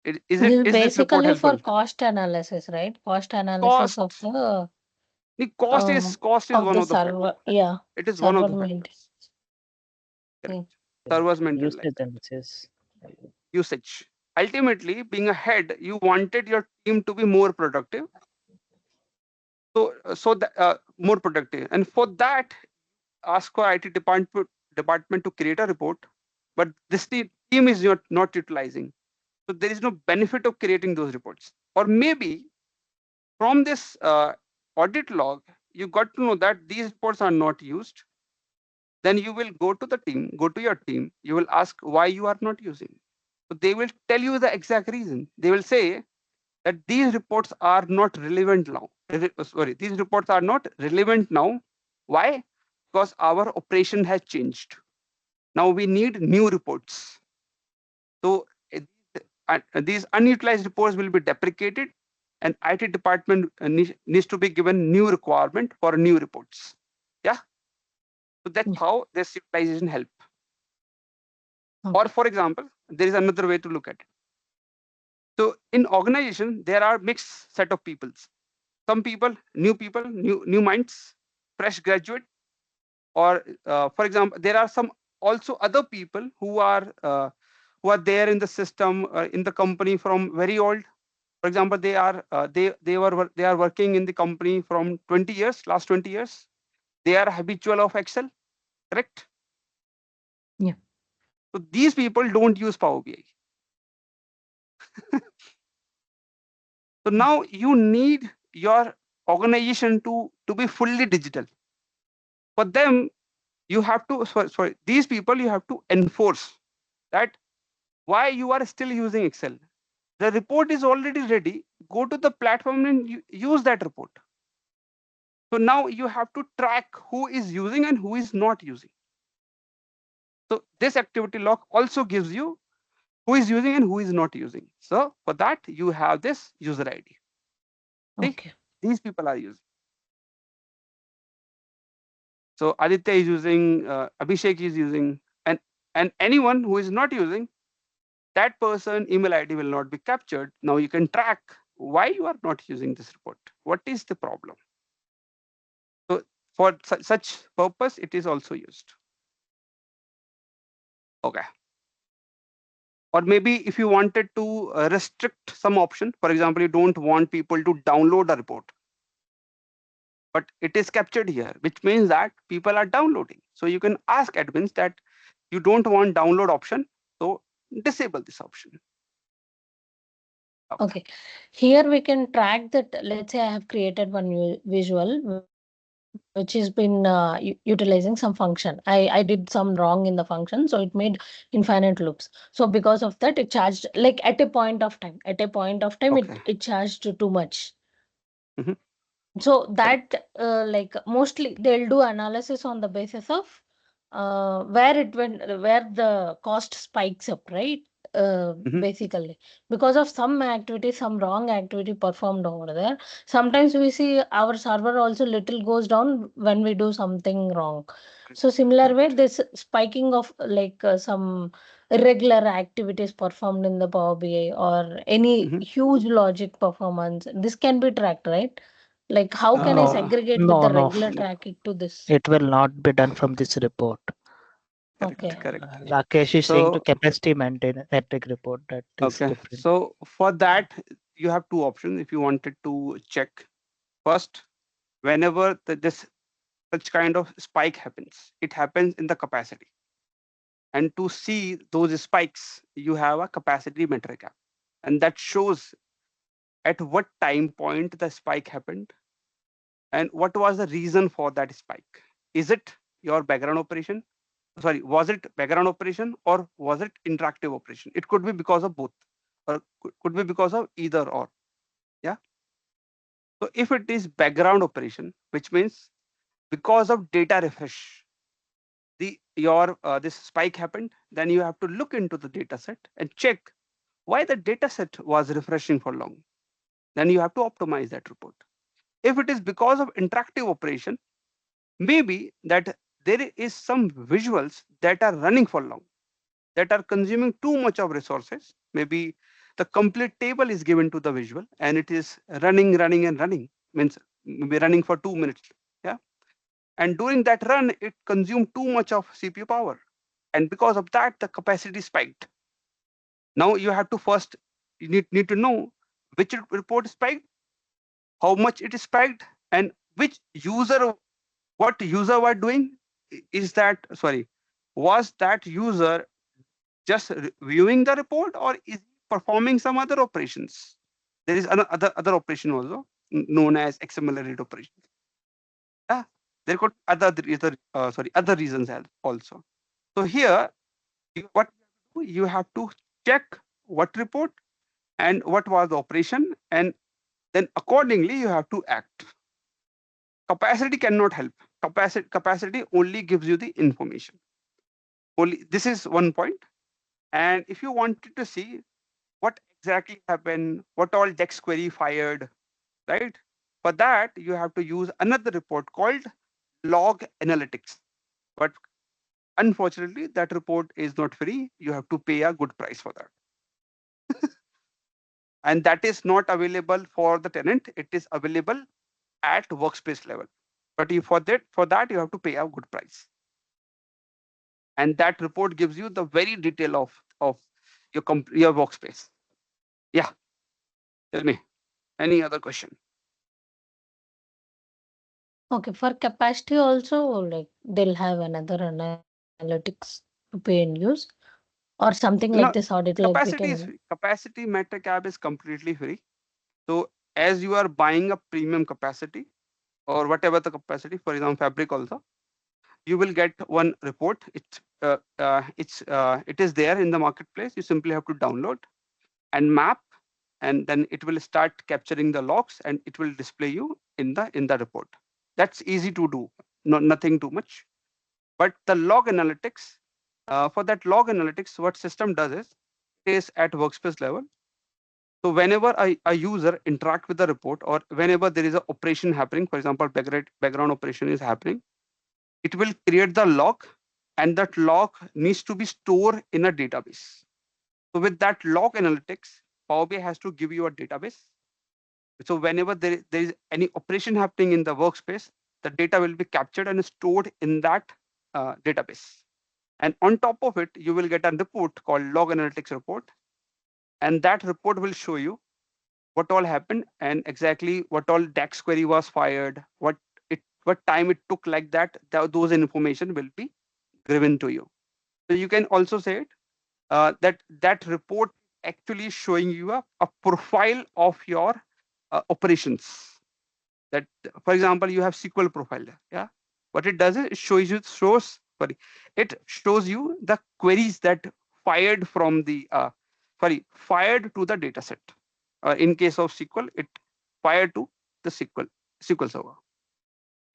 This is This report basically for helpful? cost analysis, right? Cost analysis of Cost. the The cost is of one the of the factors. server. Yeah. It is one of Server the maintenance. factors. Correct. Yeah. Servers maintain like Usage that. analysis. Usage. Ultimately, being a head, you wanted your team to be more productive. So that more productive, and for that, ask for IT department to create a report, but this team is not utilizing. So there is no benefit of creating those reports. Or maybe from this audit log, you got to know that these reports are not used. Then you will go to your team, you will ask why you are not using. So they will tell you the exact reason. They will say that these reports are not relevant now. Sorry, these reports are not relevant now. Why? Because our operation has changed. Now we need new reports. So these unutilized reports will be deprecated, and IT department needs to be given new requirement for new reports. Yeah. So that's how this utilization help. Or for example, there is another way to look at it. So in organization, there are mixed set of peoples. Some people, new minds, fresh graduate, or for example, there are some also other people who are there in the system, in the company from very old. For example, they are working in the company from 20 years, last 20 years. They are habitual of Excel, correct? Yeah. So these people don't use Power BI. So now you need your organization to be fully digital. For them, you have to sorry, these people you have to enforce that why you are still using Excel. The report is already ready. Go to the platform and use that report. So now you have to track who is using and who is not using. So this activity log also gives you who is using and who is not using. So for that, you have this user ID. See, Okay. these people are using. So Aditya is using, Abhishek is using, and anyone who is not using, that person email ID will not be captured. Now you can track why you are not using this report. What is the problem? So for such purpose, it is also used. Okay. Or maybe if you wanted to restrict some option, for example, you don't want people to download a report, but it is captured here, which means that people are downloading. So you can ask admins that you don't want download option, so disable this option. Okay, here we can track that. Let's say I have created one visual which has been utilizing some function. I did some wrong in the function, so it made infinite loops. So because of that, it charged like at a point of time. At a point of time, Okay. it charged too much. Mhm. So that like mostly they'll do analysis on the basis of where it went, where the cost spikes up, right? Basically, because of some activity, some wrong activity performed over there. Sometimes we see our server also little goes down when we do something wrong. So similar way, this spiking of like some irregular activities performed in the Power BI or any huge logic performance, this can be tracked, right? Like how can I segregate with No, the no. regular tracking to this? It will not be done from this report. Okay. Correct. Rakesh is saying to So capacity maintain metric report, that is okay, different. so for that you have two options. If you wanted to check first, whenever this such kind of spike happens, it happens in the capacity. And to see those spikes, you have a capacity metric app, and that shows at what time point the spike happened and what was the reason for that spike. Is it your background operation? Sorry, was it background operation or was it interactive operation? It could be because of both, or could be because of either or. Yeah. So if it is background operation, which means because of data refresh, this spike happened, then you have to look into the data set and check why the data set was refreshing for long. Then you have to optimize that report. If it is because of interactive operation, maybe that there is some visuals that are running for long, that are consuming too much of resources. Maybe the complete table is given to the visual and it is running, means maybe running for 2 minutes. Yeah. And during that run, it consumed too much of CPU power. And because of that, the capacity spiked. Now you have to first, you need to know which report spiked, how much it spiked, and which user, what user were doing. Is that, sorry, was that user just viewing the report or is performing some other operations? There is other operation also known as accelerate operation. Yeah, there could other reasons also. So here, what you have to check what report and what was the operation, and then accordingly you have to act. Capacity cannot help. Capacity only gives you the information. Only this is one point. And if you wanted to see what exactly happened, what all DEX query fired, right? For that, you have to use another report called log analytics. But unfortunately, that report is not free. You have to pay a good price for that. And that is not available for the tenant. It is available at workspace level. But for that, you have to pay a good price. And that report gives you the very detail of your workspace. Yeah. Tell me, any other question? Okay, for capacity also, like they'll have another analytics to pay and use or something like No, this audit, like we capacity is can. free. Capacity metric app is completely free. So as you are buying a premium capacity or whatever the capacity, for example, Fabric also, you will get one report. It is there in the marketplace. You simply have to download and map, and then it will start capturing the logs and it will display you in the report. That's easy to do. Nothing too much. But the log analytics, for that log analytics, what system does is at workspace level. So whenever a user interact with the report or whenever there is an operation happening, for example, background operation is happening, it will create the log, and that log needs to be stored in a database. So with that log analytics, Power BI has to give you a database. So whenever there is any operation happening in the workspace, the data will be captured and stored in that database. And on top of it, you will get a report called log analytics report. And that report will show you what all happened and exactly what all DAX query was fired, what time it took, like that. Those information will be given to you. So you can also say it, that report actually showing you a profile of your operations. That, for example, you have SQL profile there. Yeah, what it does is it shows you the queries that fired from the fired to the data set. In case of SQL, it fired to the SQL server.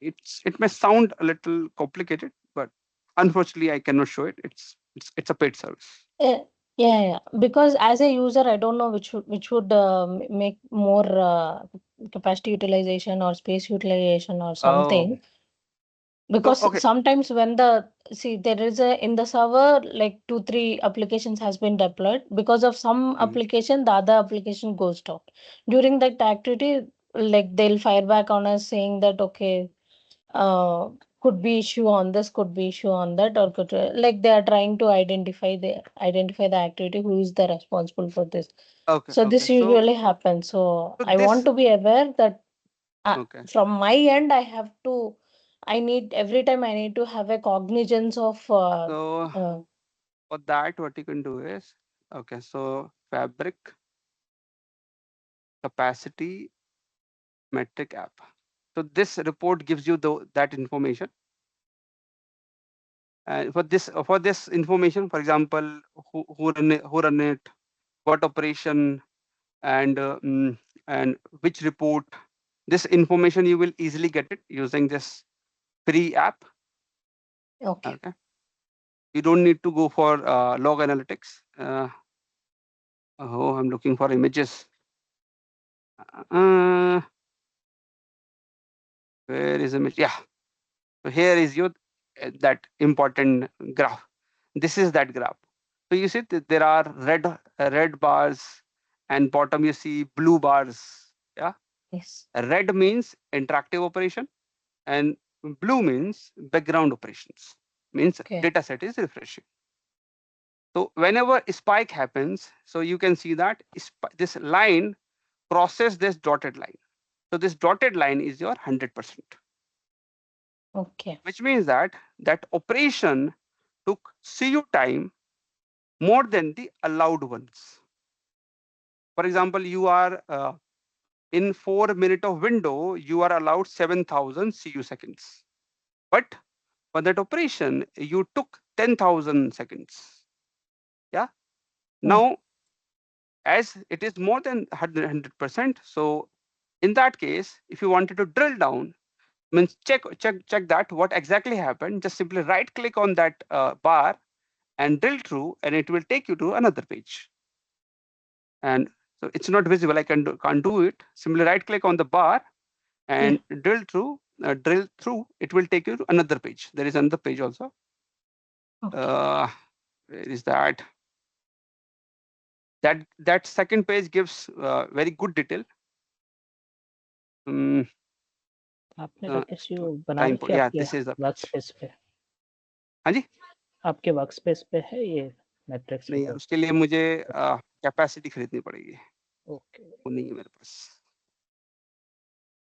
It may sound a little complicated, but unfortunately I cannot show it. It's a paid service. Yeah. Because as a user, I don't know which would make more capacity utilization or space utilization or something. Because okay. sometimes when there is in the server, like 2-3 applications has been deployed. Because of some application, the other application goes down. During that activity, like they'll fire back on us saying that, okay, could be issue on this, could be issue on that, or like they are trying to identify the activity, who is the responsible for this. So this usually happens. So I want to be aware that from my end, every time I need to have a cognizance of. For that, what you can do is, so Fabric capacity metric app. So this report gives you that information. And for this information, for example, who run it, what operation, and which report. This information you will easily get it using this free app. Okay. You don't need to go for log analytics. I'm looking for images. Where is image? Yeah. So here is your that important graph. This is that graph. So you see there are red bars, and bottom you see blue bars. Yeah. Yes. Red means interactive operation, and blue means background operations. Means data set is refreshing. So whenever a spike happens, so you can see that this line crosses this dotted line. So this dotted line is your 100%. Okay. Which means that operation took CU time more than the allowed ones. For example, you are in 4 minute of window, you are allowed 7,000 CU seconds. But for that operation, you took 10,000 seconds. Yeah. Now, as it is more than 100%, so in that case, if you wanted to drill down, means check that what exactly happened, just simply right click on that bar and drill through, and it will take you to another page. And so it's not visible, I can't do it. Simply right click on the bar and drill through, it will take you to another page. There is another page also. Where is that? That second page gives very good detail. आपने राकेश जी बना time रखी yeah, आपके this is the वर्कस्पेस पे? हाँ जी, आपके वर्कस्पेस पे है ये मैट्रिक्स नहीं, रिपोर्ट? उसके लिए मुझे कैपेसिटी खरीदनी पड़ेगी। ओके, वो नहीं है मेरे पास।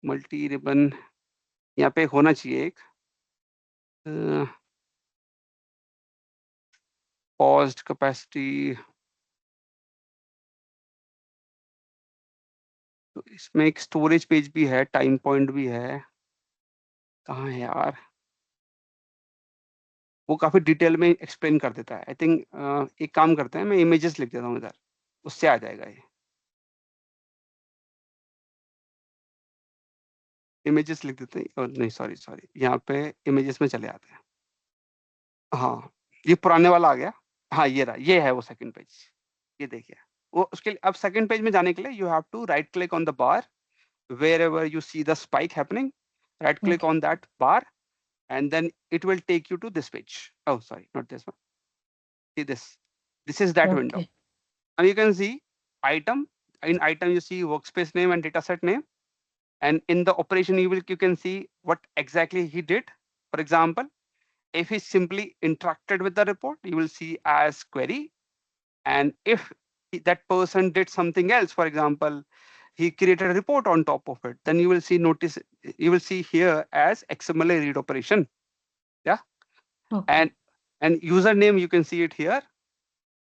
मल्टी रिबन यहाँ पे होना चाहिए एक पॉज्ड कैपेसिटी। तो इसमें एक स्टोरेज पेज भी है, टाइम पॉइंट भी है। कहाँ है यार? वो काफी डिटेल में एक्सप्लेन कर देता है। आई थिंक एक काम करते हैं, मैं इमेजेस लिख देता हूँ इधर, उससे आ जाएगा ये। इमेजेस लिख देते हैं, और नहीं सॉरी यहाँ पे इमेजेस में चले आते हैं। हाँ, ये पुराने वाला आ गया। हाँ, ये रहा, ये है वो सेकंड पेज। ये देखिए, वो उसके लिए अब सेकंड पेज में जाने के लिए you have to right click on the bar wherever you see the spike happening, right click on that bar, and then it will take you to this page. Oh, sorry, not this one. See this. This is that window. And you can see item. In item, you see workspace name and dataset name. And in the operation, you can see what exactly he did. For example, if he simply interacted with the report, you will see as query. And if that person did something else, for example, he created a report on top of it, then you will see here as XML read operation. Yeah. Okay. And username, you can see it here.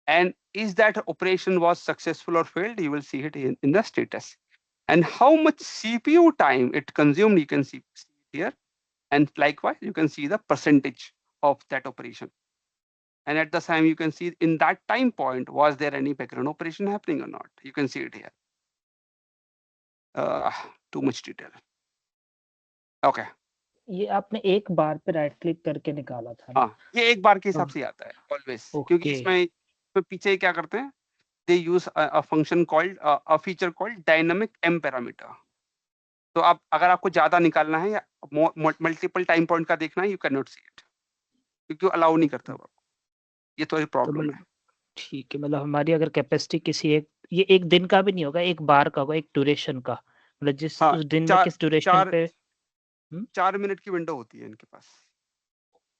And is that operation was successful or failed, you will see it in the status. And how much CPU time it consumed, you can see it here. And likewise, you can see the percentage of that operation. And at the time, you can see in that time point, was there any background operation happening or not? You can see it here. Too much detail. Okay. ये आपने एक बार पे राइट क्लिक करके निकाला था ना? हाँ, ये एक बार के हिसाब से आता है ऑलवेज, क्योंकि Okay. इसमें पीछे क्या करते हैं, they use a function called a feature called dynamic M parameter. तो आप अगर आपको ज्यादा निकालना है या मल्टीपल टाइम पॉइंट का देखना है, you can not see it, क्योंकि अलाउ नहीं करता वो। ये थोड़ी प्रॉब्लम है। ठीक है, मतलब हमारी अगर कैपेसिटी किसी ये एक दिन का भी नहीं होगा, एक बार का होगा, एक ड्यूरेशन का, मतलब जिस हाँ, उस दिन में किस ड्यूरेशन पे 4 मिनट की विंडो होती है इनके पास।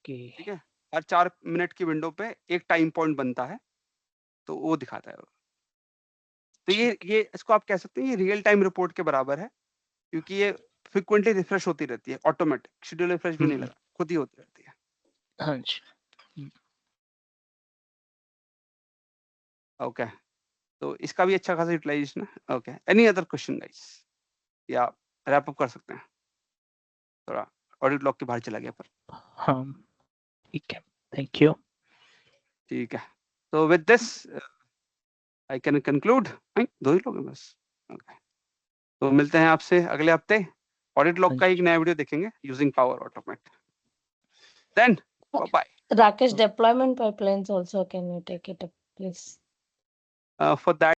ठीक है, हर 4 मिनट की विंडो पे एक टाइम पॉइंट बनता है, तो वो दिखाता है। तो ये इसको आप कह सकते हैं ये रियल टाइम रिपोर्ट के बराबर है, क्योंकि ये फ्रिक्वेंटली रिफ्रेश होती रहती है, ऑटोमेटिक, शेड्यूल रिफ्रेश भी नहीं लगा, खुद ही होती रहती है। हाँ जी। ओके, तो इसका भी अच्छा खासा यूटिलाइजेशन है। Okay, any other question guys, या रैप अप कर सकते हैं? थोड़ा ऑडियो ब्लॉक के बाहर चला गया पर। हाँ, ठीक है, थैंक यू। ठीक है, तो with this I can conclude. दो ही लोग हैं बस। ओके, तो मिलते हैं आपसे अगले हफ्ते। ऑडिट लॉग का एक नया वीडियो देखेंगे using Power Automate. Then bye. Rakesh, deployment pipelines also, can you take it up, please? For that